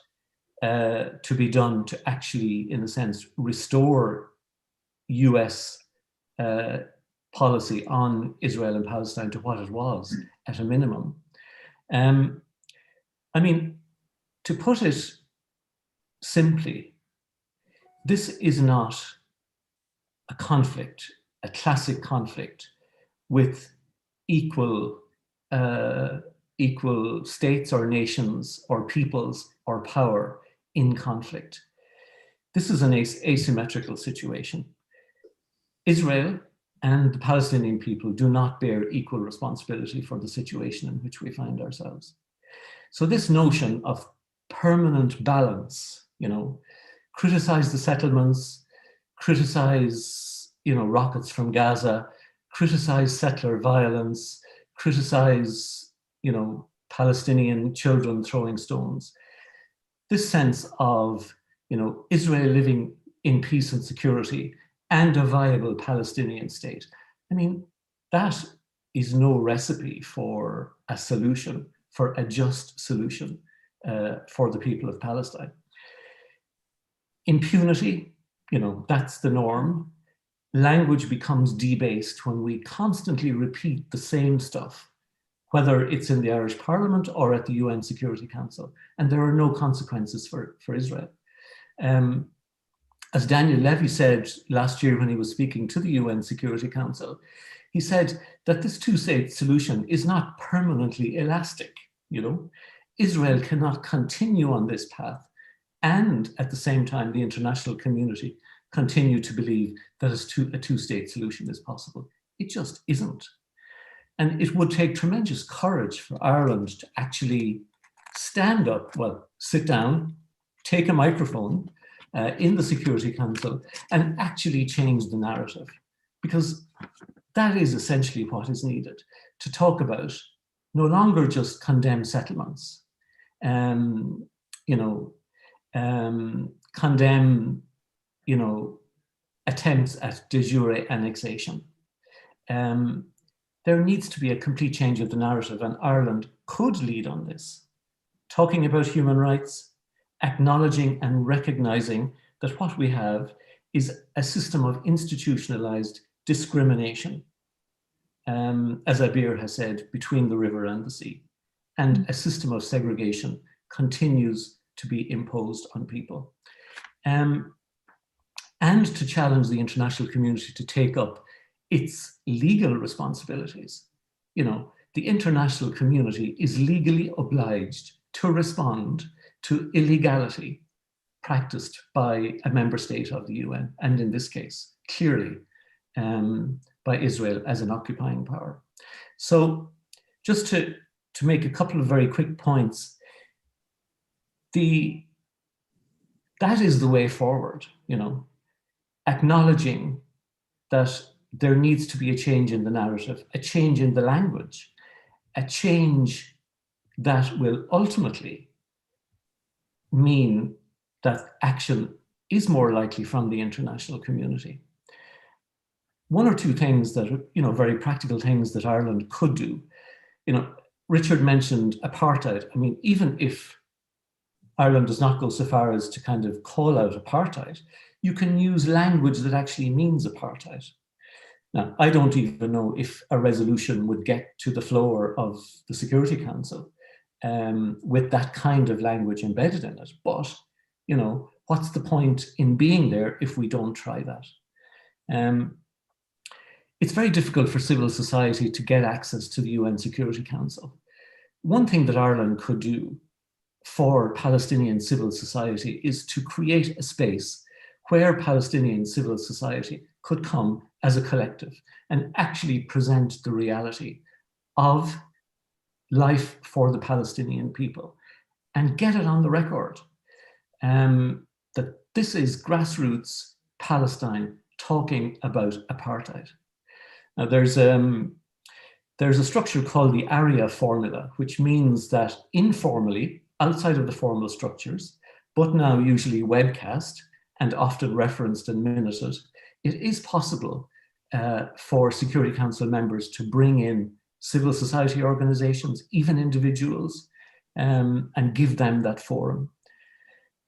to be done to actually, in a sense, restore US policy on Israel and Palestine to what it was at a minimum. I mean, to put it simply, this is not a conflict, a classic conflict with equal states or nations or peoples or power in conflict. This is an asymmetrical situation. Israel and the Palestinian people do not bear equal responsibility for the situation in which we find ourselves. So this notion of permanent balance, you know, criticize the settlements, criticize, you know, rockets from Gaza, criticize settler violence, criticize, you know, Palestinian children throwing stones. This sense of, you know, Israel living in peace and security and a viable Palestinian state. I mean, that is no recipe for a solution, for a just solution for the people of Palestine. Impunity, you know, that's the norm. Language becomes debased when we constantly repeat the same stuff, whether it's in the Irish Parliament or at the UN Security Council, and there are no consequences for Israel. As Daniel Levy said last year when he was speaking to the UN Security Council, he said that this two-state solution is not permanently elastic, you know. Israel cannot continue on this path and at the same time the international community continue to believe that a two-state solution is possible. It just isn't. And it would take tremendous courage for Ireland to actually stand up, well, sit down, take a microphone in the Security Council and actually change the narrative. Because that is essentially what is needed, to talk about no longer just condemn settlements, you know, condemn, you know, attempts at de jure annexation, there needs to be a complete change of the narrative, and Ireland could lead on this, talking about human rights, acknowledging and recognizing that what we have is a system of institutionalized discrimination, as Abeer has said, between the river and the sea. And a system of segregation continues to be imposed on people. And to challenge the international community to take up its legal responsibilities. You know, the international community is legally obliged to respond to illegality practiced by a member state of the UN, and in this case, clearly by Israel as an occupying power. So just to make a couple of very quick points, that is the way forward, you know, acknowledging that there needs to be a change in the narrative, a change in the language, a change that will ultimately mean that action is more likely from the international community. One or two things that, you know, very practical things that Ireland could do. You know, Richard mentioned apartheid. I mean, even if Ireland does not go so far as to kind of call out apartheid, you can use language that actually means apartheid. Now, I don't even know if a resolution would get to the floor of the Security Council with that kind of language embedded in it. But, you know, what's the point in being there if we don't try that? It's very difficult for civil society to get access to the UN Security Council. One thing that Ireland could do for Palestinian civil society is to create a space where Palestinian civil society could come as a collective and actually present the reality of life for the Palestinian people and get it on the record that this is grassroots Palestine talking about apartheid. Now there's a structure called the ARIA formula, which means that informally, outside of the formal structures, but now usually webcast and often referenced and minuted, it is possible for Security Council members to bring in civil society organizations, even individuals, and give them that forum.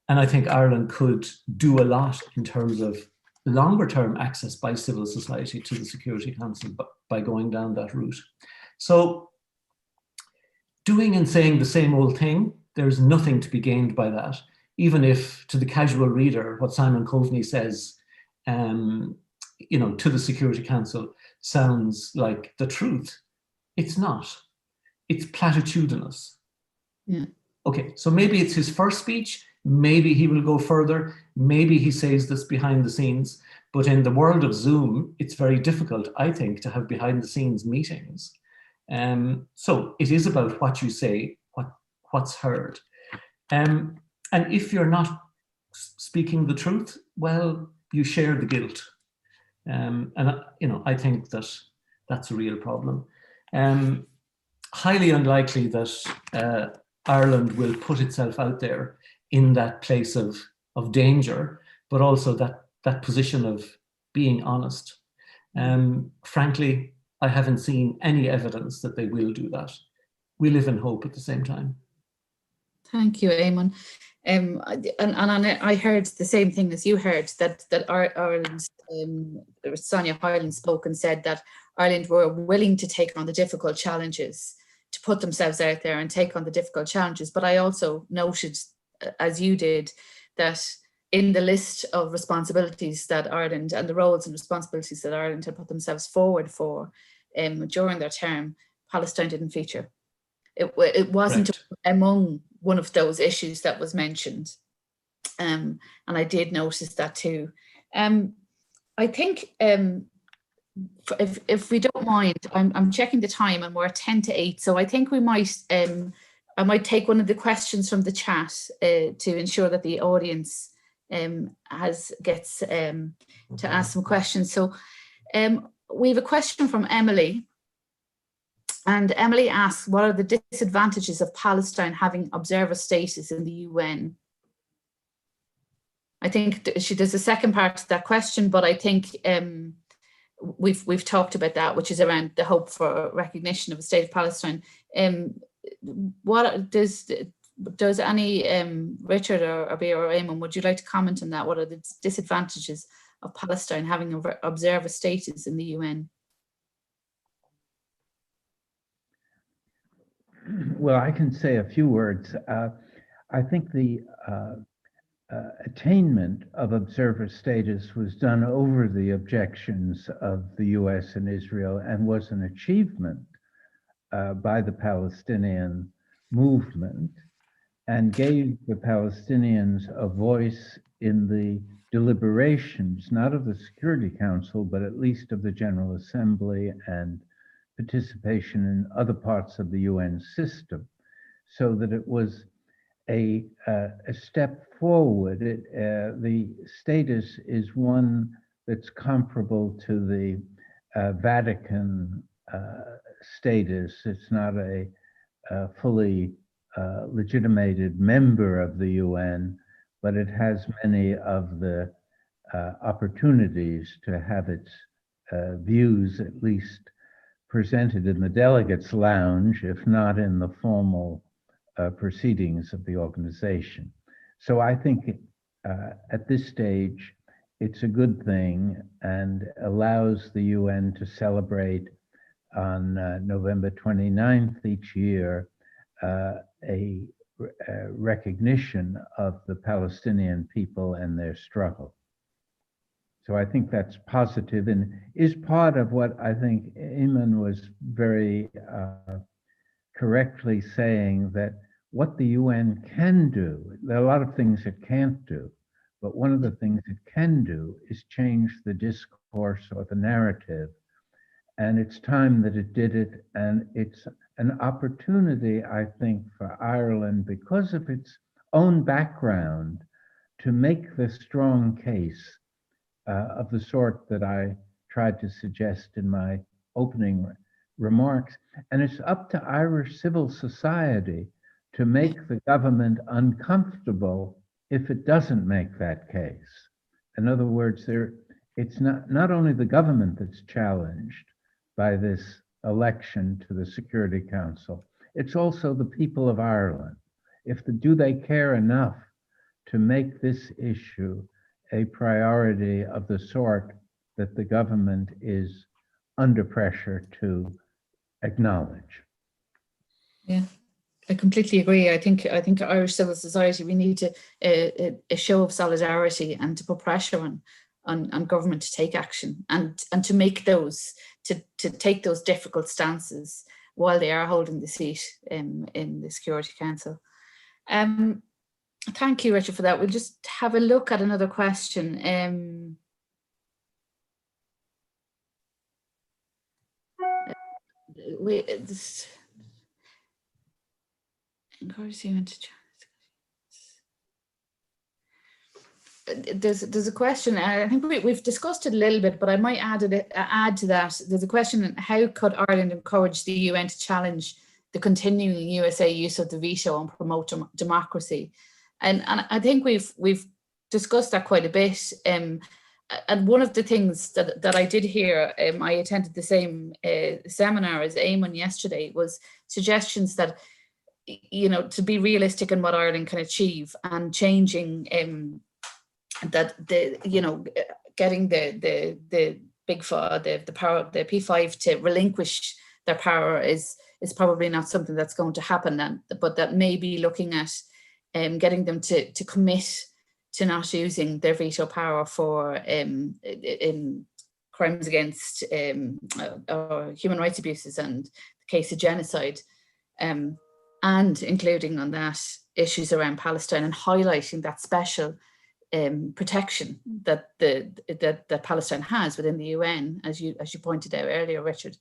And I think Ireland could do a lot in terms of longer term access by civil society to the Security Council by going down that route. So doing and saying the same old thing, there's nothing to be gained by that. Even if to the casual reader, what Simon Coveney says, you know, to the Security Council sounds like the truth. It's not. It's platitudinous. Yeah. Okay, so maybe it's his first speech. Maybe he will go further. Maybe he says this behind the scenes. But in the world of Zoom, it's very difficult, I think, to have behind the scenes meetings. So it is about what you say, what's heard. And if you're not speaking the truth, well, you share the guilt. And you know, I think that that's a real problem. Highly unlikely that Ireland will put itself out there in that place of danger, but also that position of being honest. Frankly, I haven't seen any evidence that they will do that. We live in hope at the same time. Thank you, Eamon. And I heard the same thing as you heard, that Ireland's Sonia Hyland spoke and said that Ireland were willing to take on the difficult challenges, to put themselves out there and take on the difficult challenges. But I also noted, as you did, that in the list of responsibilities that Ireland and the roles and responsibilities that Ireland had put themselves forward for during their term, Palestine didn't feature. It wasn't among one of those issues that was mentioned. And I did notice that too. I think if we don't mind, I'm checking the time and we're at 10 to 8. So I think we might, I might take one of the questions from the chat to ensure that the audience gets to ask some questions. So we have a question from Emily. And Emily asks, what are the disadvantages of Palestine having observer status in the UN? I think there's a second part to that question, but I think we've talked about that, which is around the hope for recognition of a state of Palestine. What does any Richard or Abeer or Eamon, would you like to comment on that? What are the disadvantages of Palestine having an observer status in the UN? Well, I can say a few words. I think the attainment of observer status was done over the objections of the US and Israel, and was an achievement by the Palestinian movement, and gave the Palestinians a voice in the deliberations, not of the Security Council, but at least of the General Assembly, and participation in other parts of the UN system, so that it was a step forward. The status is one that's comparable to the Vatican status. It's not a fully legitimated member of the UN, but it has many of the opportunities to have its views at least presented in the delegates' lounge, if not in the formal proceedings of the organization. So I think at this stage, it's a good thing and allows the UN to celebrate on November 29th each year a recognition of the Palestinian people and their struggle. So I think that's positive, and is part of what I think Eamon was very correctly saying, that what the UN can do, there are a lot of things it can't do, but one of the things it can do is change the discourse or the narrative. And it's time that it did it, and it's an opportunity, I think, for Ireland, because of its own background, to make the strong case of the sort that I tried to suggest in my opening remarks. And it's up to Irish civil society to make the government uncomfortable if it doesn't make that case. In other words, it's not only the government that's challenged by this election to the Security Council, it's also the people of Ireland. Do they care enough to make this issue a priority of the sort that the government is under pressure to acknowledge? Yeah, I completely agree. I think Irish civil society, we need a show of solidarity and to put pressure on government to take action and to make those, to take those difficult stances while they are holding the seat in the Security Council. Thank you, Richard, for that. We'll just have a look at another question. Encourage you into there's a question. I think we've discussed it a little bit, but I might add to that. There's a question: how could Ireland encourage the UN to challenge the continuing USA use of the veto and promote democracy? And I think we've discussed that quite a bit. And one of the things that I did hear, I attended the same seminar as Eamon yesterday, was suggestions that, you know, to be realistic in what Ireland can achieve and changing that getting the big four, the power, the P5 to relinquish their power is probably not something that's going to happen, but that maybe looking at getting them to commit to not using their veto power for in crimes against or human rights abuses and the case of genocide, and including on that issues around Palestine and highlighting that special protection that that Palestine has within the UN, as you pointed out earlier, Richard.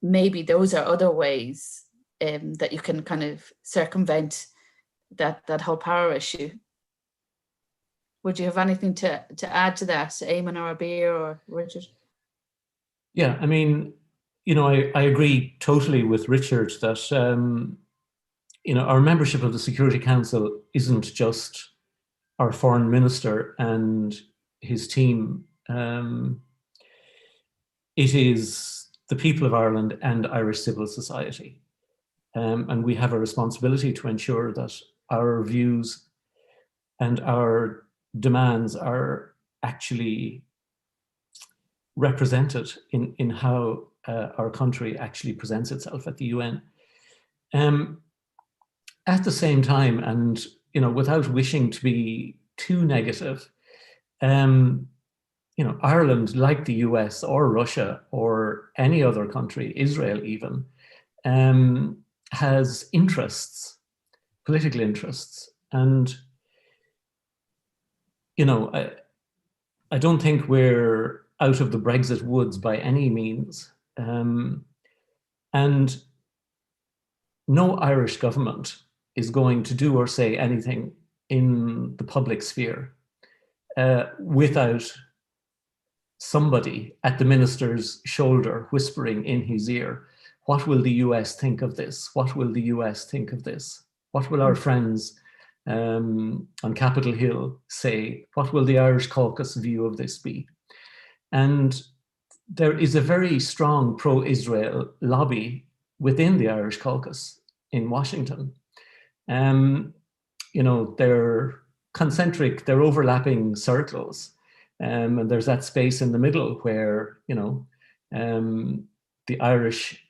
Maybe those are other ways that you can kind of circumvent that whole power issue. Would you have anything to add to that, Eamon or Abeer or Richard? Yeah, I mean, you know, I agree totally with Richard that, you know, our membership of the Security Council isn't just our foreign minister and his team. it is the people of Ireland and Irish civil society. And we have a responsibility to ensure that our views and our demands are actually represented in how our country actually presents itself at the UN. At the same time, and without wishing to be too negative, Ireland, like the US or Russia or any other country, Israel even, has interests, political interests. And, I don't think we're out of the Brexit woods by any means. And no Irish government is going to do or say anything in the public sphere without somebody at the minister's shoulder whispering in his ear, what will the US think of this? What will the US think of this? What will our friends on Capitol Hill say? What will the Irish caucus view of this be? And there is a very strong pro-Israel lobby within the Irish caucus in Washington. They're concentric, they're overlapping circles. And there's that space in the middle where, the Irish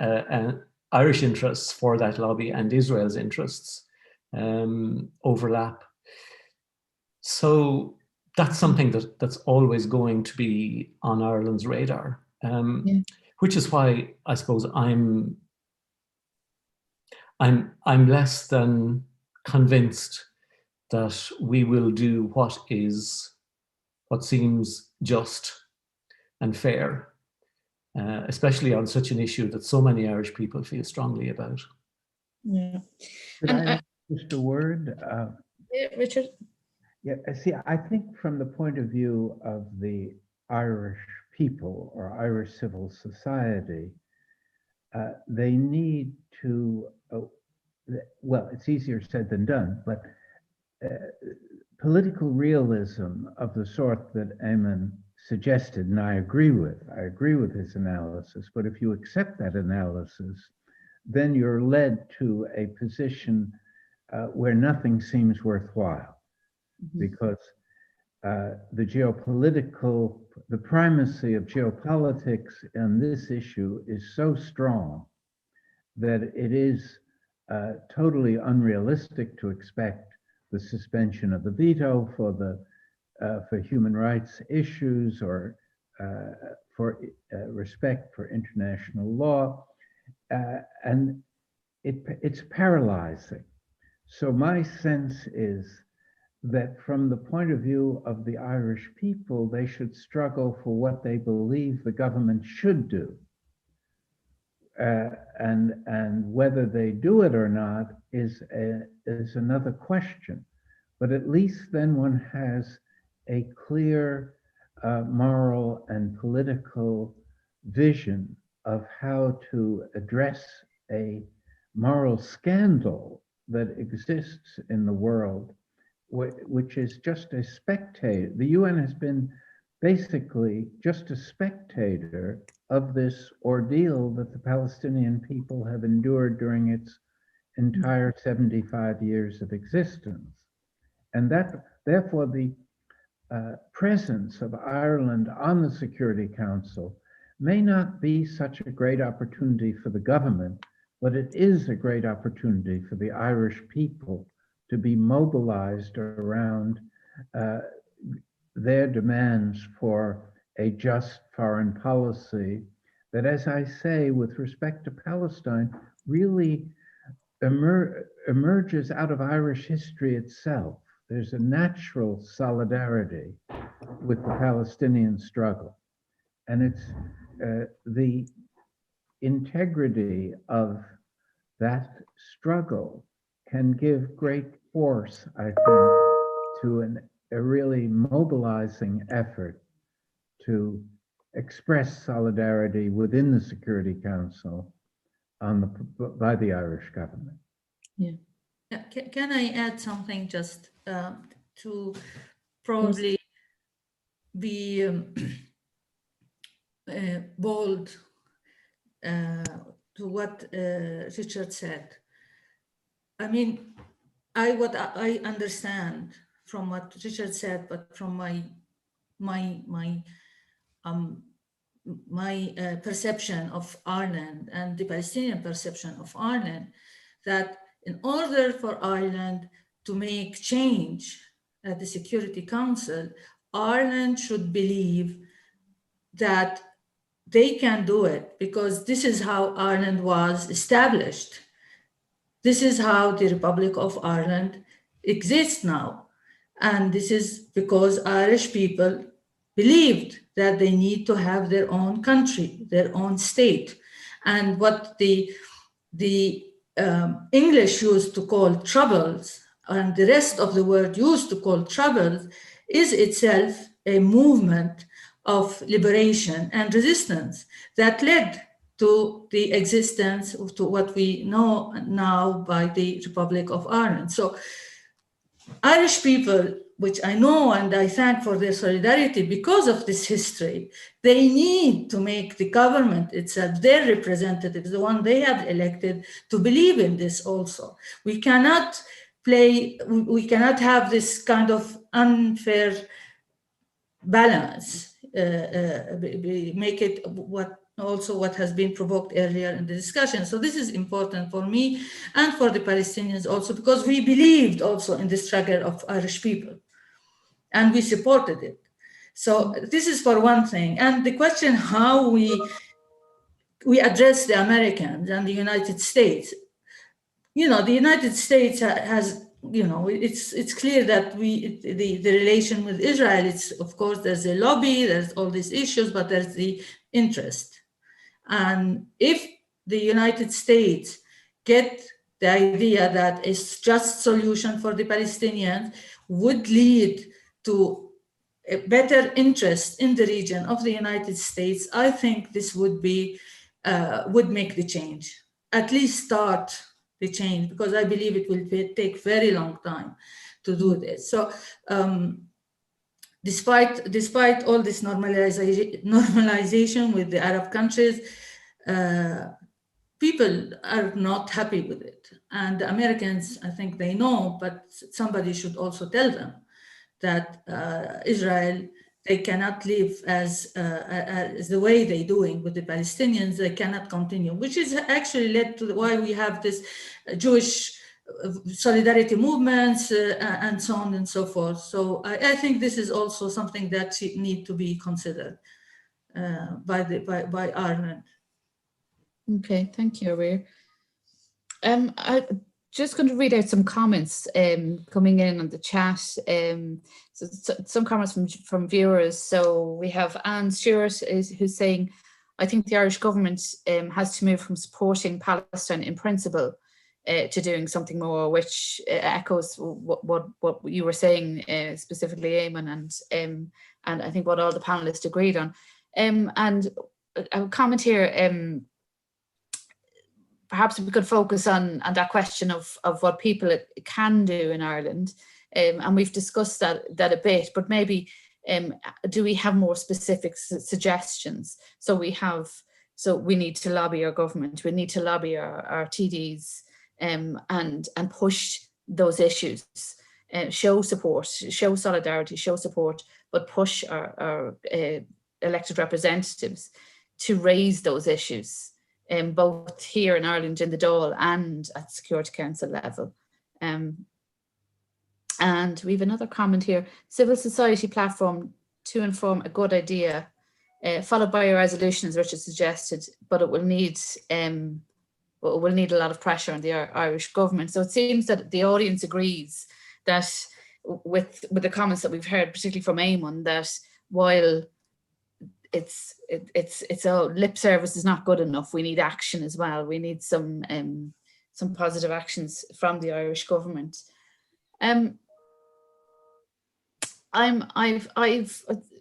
interests for that lobby and Israel's interests overlap. So that's something that's always going to be on Ireland's radar, which is why I suppose I'm less than convinced that we will do what seems just and fair, especially on such an issue that so many Irish people feel strongly about. Yeah. Just a word? Yeah, Richard? Yeah, see, I think from the point of view of the Irish people or Irish civil society, they need to, well, it's easier said than done, but political realism of the sort that Eamon suggested, and I agree with his analysis, but if you accept that analysis, then you're led to a position where nothing seems worthwhile, because the primacy of geopolitics on this issue is so strong that it is totally unrealistic to expect the suspension of the veto for human rights issues or for respect for international law, and it's paralyzing. So my sense is that from the point of view of the Irish people, they should struggle for what they believe the government should do. And whether they do it or not is another question. But at least then one has a clear moral and political vision of how to address a moral scandal that exists in the world, which is just a spectator. The UN has been basically just a spectator of this ordeal that the Palestinian people have endured during its entire 75 years of existence. And that, therefore, the presence of Ireland on the Security Council may not be such a great opportunity for the government, but it is a great opportunity for the Irish people to be mobilized around their demands for a just foreign policy that, as I say, with respect to Palestine, really emerges out of Irish history itself. There's a natural solidarity with the Palestinian struggle. And it's the integrity of that struggle can give great force, I think, to a really mobilizing effort to express solidarity within the Security Council by the Irish government. Yeah. Can I add something just to probably be bold to what Richard said. I mean, what I understand from what Richard said, but from my perception of Ireland and the Palestinian perception of Ireland, that in order for Ireland to make change at the Security Council, Ireland should believe that they can do it, because this is how Ireland was established. This is how the Republic of Ireland exists now. And this is because Irish people believed that they need to have their own country, their own state. And what the English used to call troubles, and the rest of the world used to call troubles, is itself a movement of liberation and resistance that led to the existence of to what we know now by the Republic of Ireland. So Irish people, which I know and I thank for their solidarity because of this history, they need to make the government itself, their representatives, the one they have elected, to believe in this also. We cannot have this kind of unfair balance, make it what has been provoked earlier in the discussion. So this is important for me and for the Palestinians also, because we believed also in the struggle of Irish people and we supported it. So this is for one thing. And the question how we address the Americans and the United States. You know, the United States has, you know, it's clear that the relation with Israel, it's, of course, there's a lobby, there's all these issues, but there's the interest. And if the United States get the idea that a just solution for the Palestinians would lead to a better interest in the region of the United States, I think this would be, would make the change, at least start the change, because I believe it will take very long time to do this. So despite all this normalization with the Arab countries, people are not happy with it. And the Americans, I think they know, but somebody should also tell them that Israel, they cannot live as the way they're doing with the Palestinians. They cannot continue, which is actually led to why we have this Jewish solidarity movements and so on and so forth. So I think this is also something that need to be considered by Ireland. Okay, thank you, Abeer. I'm just going to read out some comments coming in on the chat. So some comments from viewers. So we have Anne Stewart who's saying, I think the Irish government has to move from supporting Palestine in principle to doing something more, which echoes what you were saying specifically, Eamon, and I think what all the panelists agreed on. And a comment here, perhaps we could focus on that question of what people can do in Ireland, and we've discussed that a bit, but maybe do we have more specific suggestions? So we need to lobby our government, we need to lobby our TDs, and push those issues, show support, show solidarity, show support, but push our elected representatives to raise those issues, both here in Ireland in the Dáil and at Security Council level. And we have another comment here: civil society platform to inform, a good idea, followed by a resolution as Richard suggested, but it will need a lot of pressure on the Irish government. So it seems that the audience agrees that with the comments that we've heard, particularly from Eamon, that while it's lip service is not good enough, we need action as well. We need some positive actions from the Irish government. I've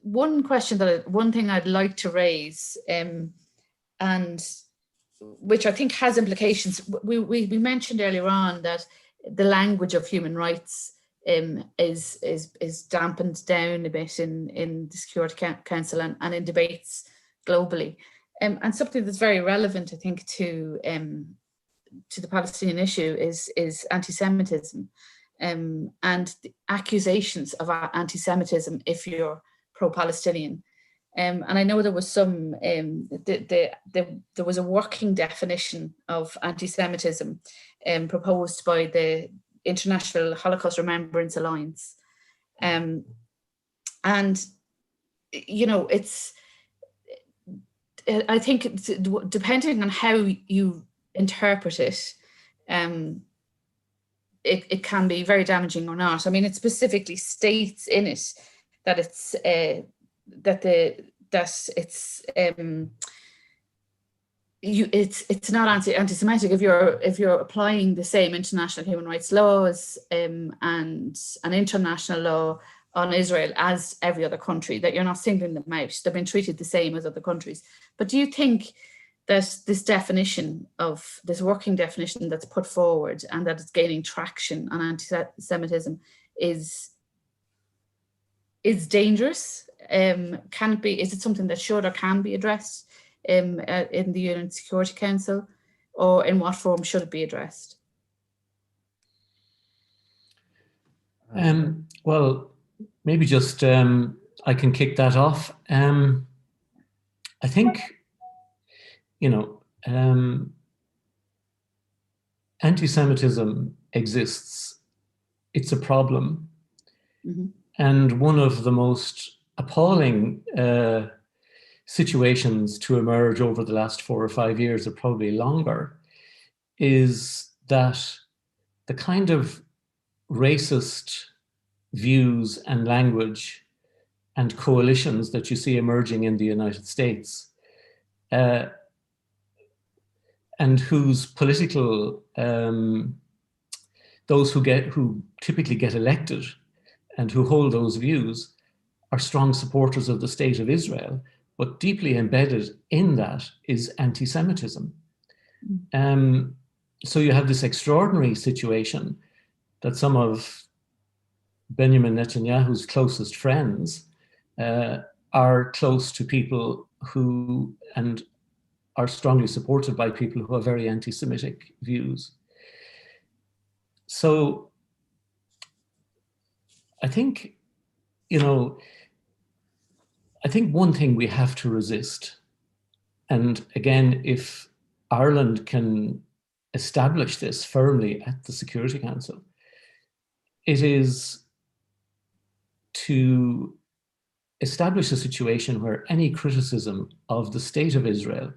one thing I'd like to raise, and which I think has implications. We mentioned earlier on that the language of human rights is dampened down a bit in the Security Council and in debates globally. And something that's very relevant, I think, to the Palestinian issue is anti-Semitism, and the accusations of anti-Semitism if you're pro-Palestinian. And I know there was some, there was a working definition of anti-Semitism proposed by the International Holocaust Remembrance Alliance. And, you know, I think depending on how you interpret it, it can be very damaging or not. I mean, it specifically states in it that it's it's not anti-Semitic if you're applying the same international human rights laws and an international law on Israel as every other country, that you're not singling them out. They've been treated the same as other countries. But do you think that this definition of this working definition that's put forward and that it's gaining traction on anti-Semitism is dangerous? Can it be? Is it something that should or can be addressed in the UN Security Council, or in what form should it be addressed? Well, maybe just I can kick that off. I think, you know, anti-Semitism exists. It's a problem. Mm-hmm. And one of the most appalling situations to emerge over the last 4 or 5 years, or probably longer, is that the kind of racist views and language and coalitions that you see emerging in the United States, and whose political, those who typically get elected and who hold those views are strong supporters of the state of Israel, but deeply embedded in that is anti-Semitism. So you have this extraordinary situation that some of Benjamin Netanyahu's closest friends are close to people who, and are strongly supported by people who have very anti-Semitic views. So I think, you know, I think one thing we have to resist, and again, if Ireland can establish this firmly at the Security Council, it is to establish a situation where any criticism of the state of Israel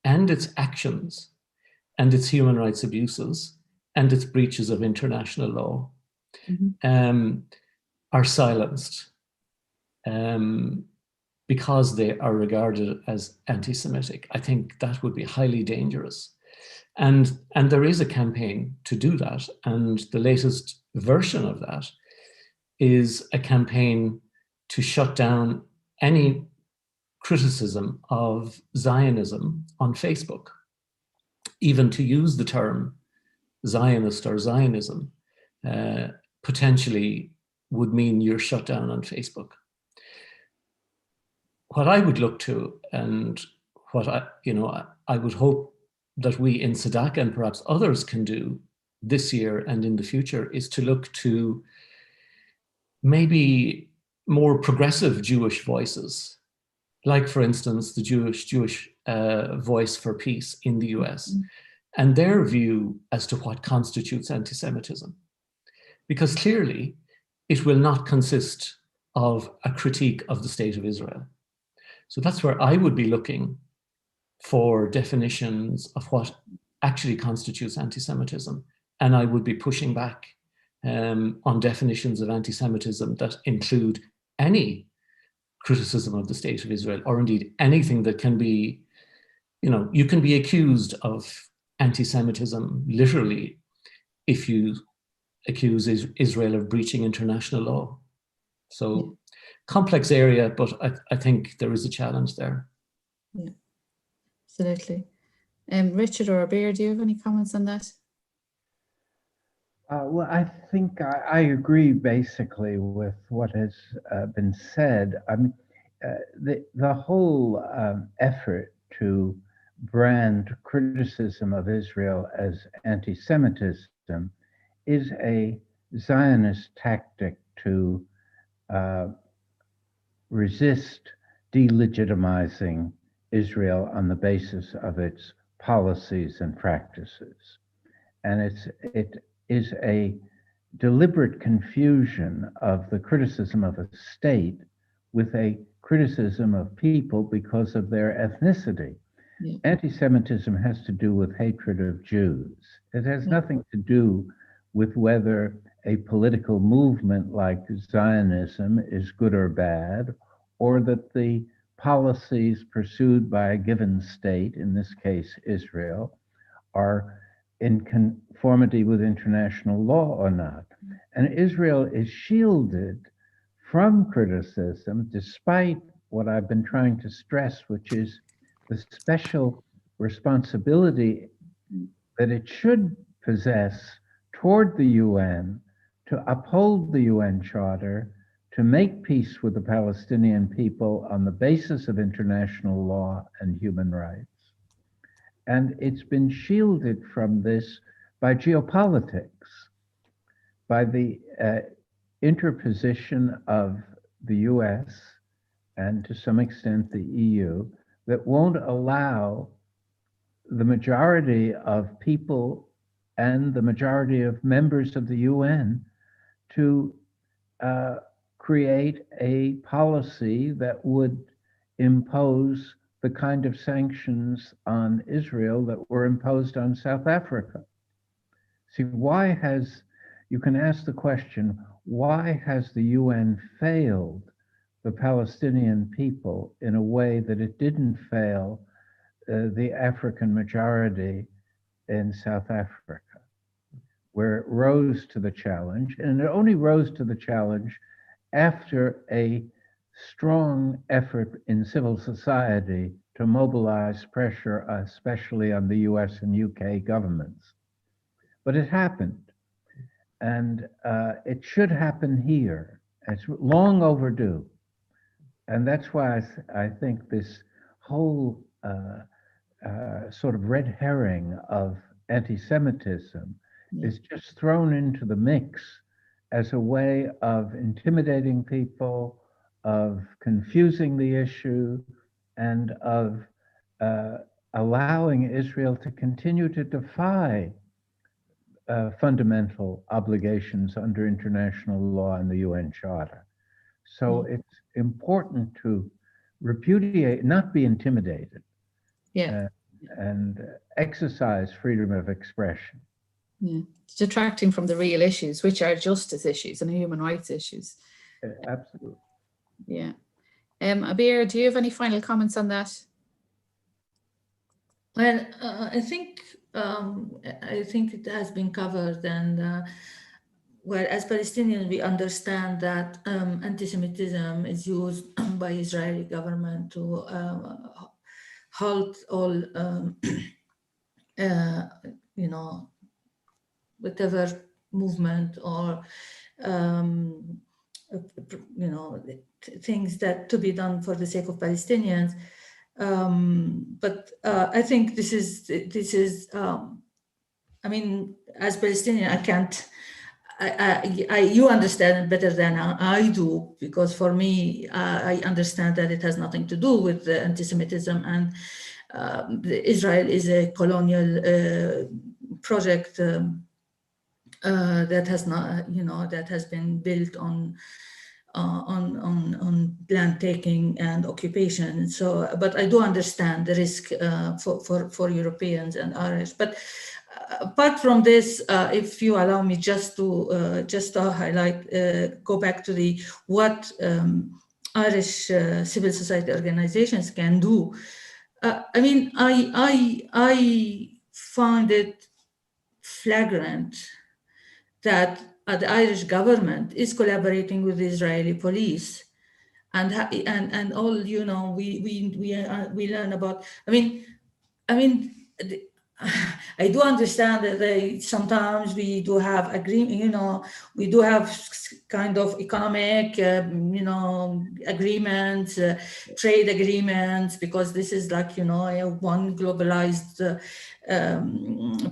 and its actions and its human rights abuses and its breaches of international law are silenced because they are regarded as anti-Semitic. I think that would be highly dangerous. And there is a campaign to do that. And the latest version of that is a campaign to shut down any criticism of Zionism on Facebook. Even to use the term Zionist or Zionism potentially would mean you're shut down on Facebook. What I would look to, and what I would hope that we in SADC and perhaps others can do this year and in the future, is to look to maybe more progressive Jewish voices, like, for instance, the Jewish Voice for Peace in the US, and their view as to what constitutes anti-Semitism. Because clearly, it will not consist of a critique of the state of Israel. So that's where I would be looking for definitions of what actually constitutes anti-Semitism. And I would be pushing back on definitions of anti-Semitism that include any criticism of the state of Israel, or indeed anything that can be, you can be accused of anti-Semitism literally if you accuse Israel of breaching international law. So complex area, but I think there is a challenge there. Yeah, absolutely. Richard or Abeer, do you have any comments on that? Well, I think I agree basically with what has been said. I mean, the whole effort to brand criticism of Israel as anti-Semitism is a Zionist tactic to resist delegitimizing Israel on the basis of its policies and practices. And it is a deliberate confusion of the criticism of a state with a criticism of people because of their ethnicity. Yeah. Anti-Semitism has to do with hatred of Jews. It has nothing to do with whether a political movement like Zionism is good or bad, or that the policies pursued by a given state, in this case Israel, are in conformity with international law or not. And Israel is shielded from criticism despite what I've been trying to stress, which is the special responsibility that it should possess toward the UN to uphold the UN Charter, to make peace with the Palestinian people on the basis of international law and human rights. And it's been shielded from this by geopolitics, by the interposition of the US and to some extent the EU that won't allow the majority of people and the majority of members of the UN to create a policy that would impose the kind of sanctions on Israel that were imposed on South Africa. See, you can ask the question, why has the UN failed the Palestinian people in a way that it didn't fail the African majority in South Africa, where it rose to the challenge, and it only rose to the challenge after a strong effort in civil society to mobilize pressure, especially on the US and UK governments. But it happened, and it should happen here. It's long overdue. And that's why I think this whole sort of red herring of anti-Semitism is just thrown into the mix as a way of intimidating people, of confusing the issue, and of allowing Israel to continue to defy fundamental obligations under international law and the UN Charter. So it's important to repudiate, not be intimidated, and exercise freedom of expression. Yeah, detracting from the real issues, which are justice issues and human rights issues. Absolutely. Yeah. Abeer, do you have any final comments on that? Well, I think it has been covered, and well, as Palestinians, we understand that anti-Semitism is used by Israeli government to halt all, whatever movement or, things that to be done for the sake of Palestinians. But I think this is, I mean, as Palestinian, I can't, you understand it better than I do, because for me, I understand that it has nothing to do with the anti-Semitism, and Israel is a colonial project that has not, that has been built on land taking and occupation. So, but I do understand the risk for Europeans and Irish. But apart from this, if you allow me just to highlight, go back to what Irish civil society organizations can do. I mean, I find it flagrant that the Irish government is collaborating with the Israeli police, and all, we learn about. I mean, I do understand that sometimes we do have agreement, we do have kind of economic, agreements, trade agreements, because this is like, one globalized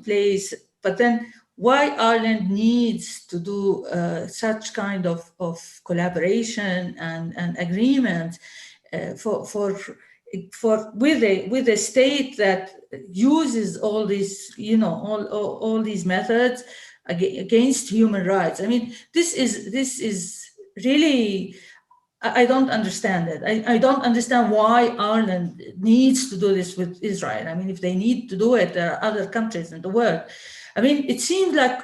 place. But then why Ireland needs to do such kind of collaboration and agreement with a state that uses all these, all these methods against human rights. I mean, this is really, I don't understand it. I don't understand why Ireland needs to do this with Israel. I mean, if they need to do it, there are other countries in the world. I mean, it seems like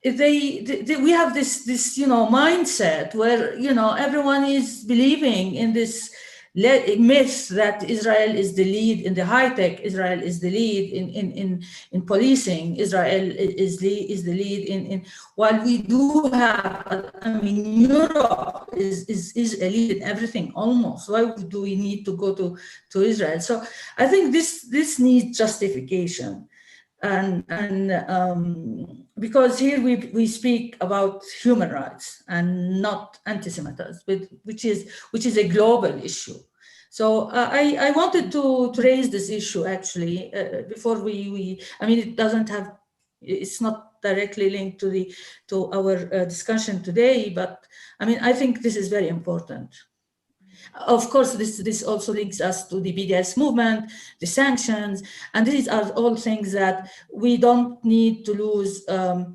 we have this mindset where, everyone is believing in this myth that Israel is the lead in the high tech, Israel is the lead in policing, Israel is the lead in while we do have, Europe is a lead in everything almost. Why do we need to go to Israel? So I think this needs justification. And because here we speak about human rights and not anti-Semitism, which is a global issue. So I wanted to raise this issue actually before it's not directly linked to our discussion today, but I think this is very important. Of course, this also links us to the BDS movement, the sanctions, and these are all things that we don't need to lose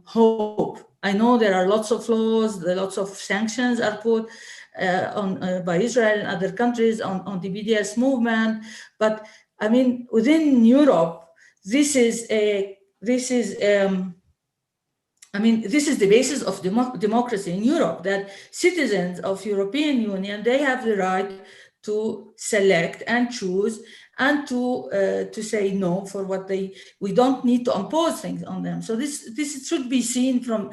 hope. I know there are lots of laws, lots of sanctions are put by Israel and other countries on the BDS movement, but within Europe, this is the basis of democracy in Europe, that citizens of European Union, they have the right to select and choose and to say no for what we don't need to impose things on them. So this should be seen from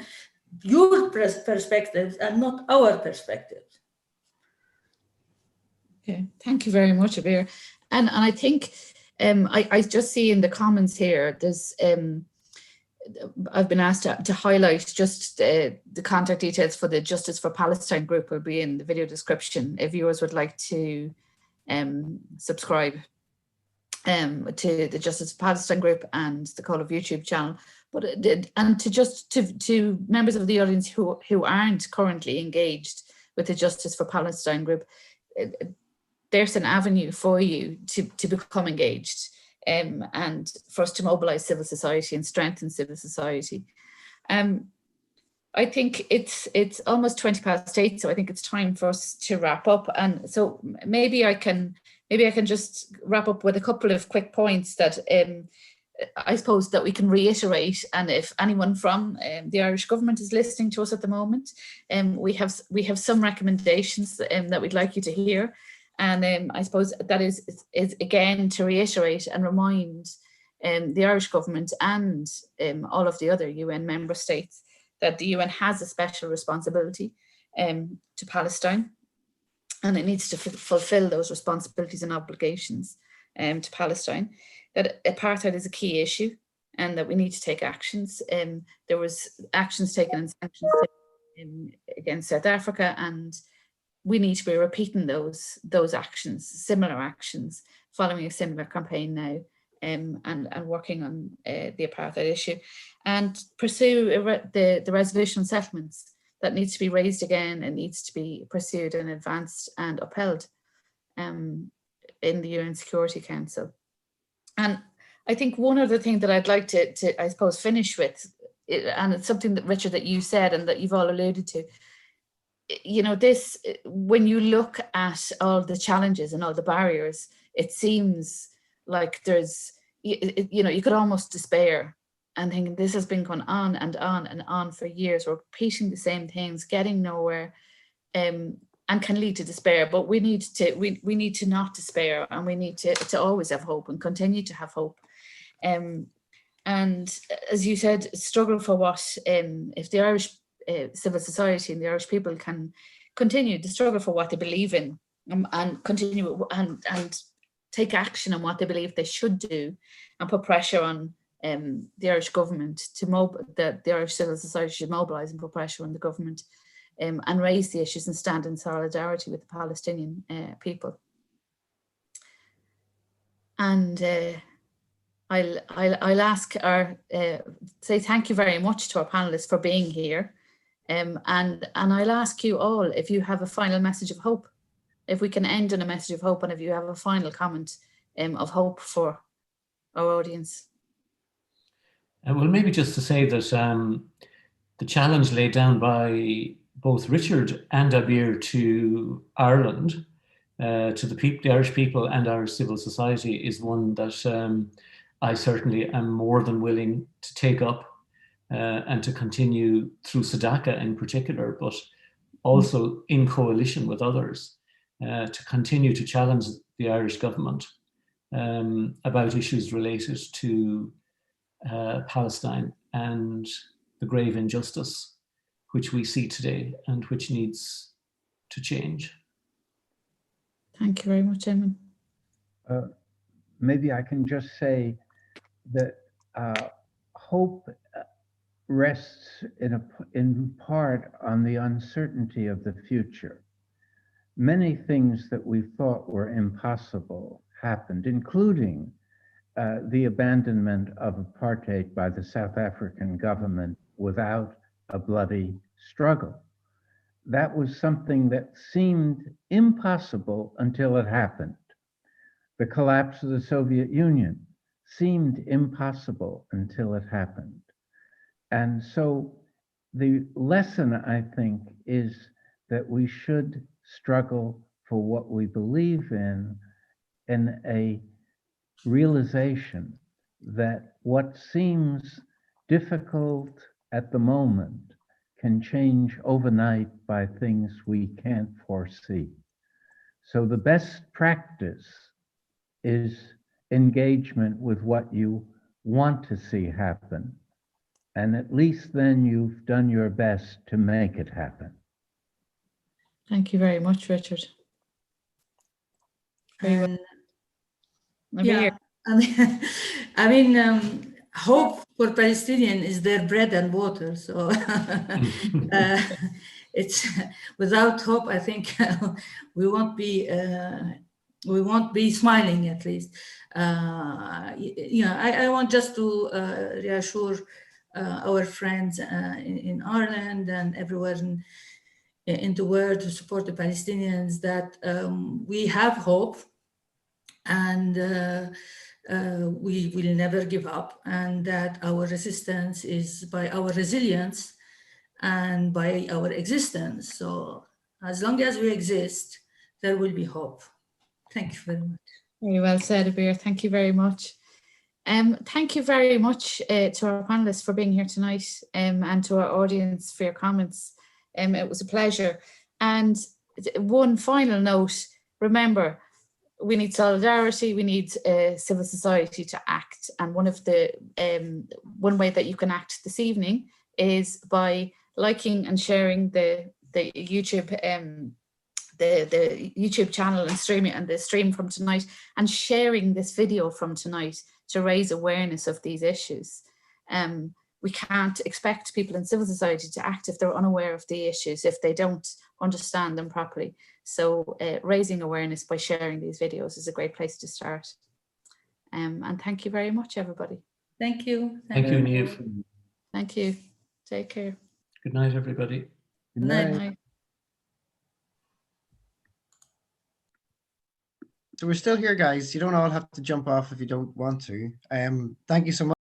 your perspectives and not our perspectives. Okay, thank you very much, Abeer. And I think I just see in the comments here, there's I've been asked to highlight just the contact details for the Justice for Palestine group will be in the video description if viewers would like to subscribe to the Justice for Palestine group and the Call of YouTube channel. But and to members of the audience who aren't currently engaged with the Justice for Palestine group, there's an avenue for you to become engaged. And for us to mobilize civil society and strengthen civil society. I think it's almost 8:20, so I think it's time for us to wrap up. And so maybe I can just wrap up with a couple of quick points that I suppose that we can reiterate. And if anyone from the Irish government is listening to us at the moment, we have some recommendations that we'd like you to hear. And I suppose that is again to reiterate and remind the Irish government and all of the other UN member states that the UN has a special responsibility to Palestine, and it needs to fulfill those responsibilities and obligations to Palestine. That apartheid is a key issue, and that we need to take actions. There was actions taken and sanctions taken against South Africa, and we need to be repeating those actions, similar actions, following a similar campaign now, and working on the apartheid issue, and pursue the resolution settlements that needs to be raised again and needs to be pursued and advanced and upheld in the UN Security Council. And I think one other thing that I'd like to I suppose finish with, and it's something that Richard, that you said and that you've all alluded to. This, when you look at all the challenges and all the barriers, it seems like there's, you could almost despair and think this has been going on and on and on for years. We're repeating the same things, getting nowhere, and can lead to despair. But we need to not despair, and we need to always have hope and continue to have hope. And as you said, struggle for what, if the Irish civil society and the Irish people can continue to struggle for what they believe in, and continue and take action on what they believe they should do, and put pressure on the Irish government to the Irish civil society should mobilise and put pressure on the government and raise the issues and stand in solidarity with the Palestinian people. And I'll ask say thank you very much to our panelists for being here. And I'll ask you all if you have a final message of hope, if we can end on a message of hope, and if you have a final comment of hope for our audience. Well, maybe just to say that the challenge laid down by both Richard and Abeer to Ireland, to the Irish people and Irish civil society, is one that I certainly am more than willing to take up and to continue through SEDACA in particular, but also in coalition with others, to continue to challenge the Irish government about issues related to Palestine and the grave injustice which we see today and which needs to change. Thank you very much, Eamon. Maybe I can just say that hope rests in part on the uncertainty of the future. Many things that we thought were impossible happened, including the abandonment of apartheid by the South African government without a bloody struggle. That was something that seemed impossible until it happened. The collapse of the Soviet Union seemed impossible until it happened. And so the lesson, I think, is that we should struggle for what we believe in a realization that what seems difficult at the moment can change overnight by things we can't foresee. So the best practice is engagement with what you want to see happen. And at least then you've done your best to make it happen. Thank you very much, Richard. Very well. Yeah, I mean, hope for Palestinian is their bread and water. So it's without hope, I think we won't be smiling, at least. I want just to reassure our friends in Ireland and everywhere in the world who support the Palestinians that we have hope, and we will never give up, and that our resistance is by our resilience and by our existence. So as long as we exist, there will be hope. Thank you very much. Very well said, Abeer. Thank you very much. Thank you very much to our panelists for being here tonight, and to our audience for your comments. It was a pleasure. And one final note, remember, we need solidarity, we need civil society to act. And one way that you can act this evening is by liking and sharing the YouTube the YouTube channel and streaming and the stream from tonight, and sharing this video from tonight to raise awareness of these issues. We can't expect people in civil society to act if they're unaware of the issues, if they don't understand them properly. So raising awareness by sharing these videos is a great place to start. And thank you very much, everybody. Thank you. Thank you, Niamh. Thank you. Take care. Good night, everybody. Good night. Good night. So we're still here, guys. You don't all have to jump off if you don't want to. Thank you so much.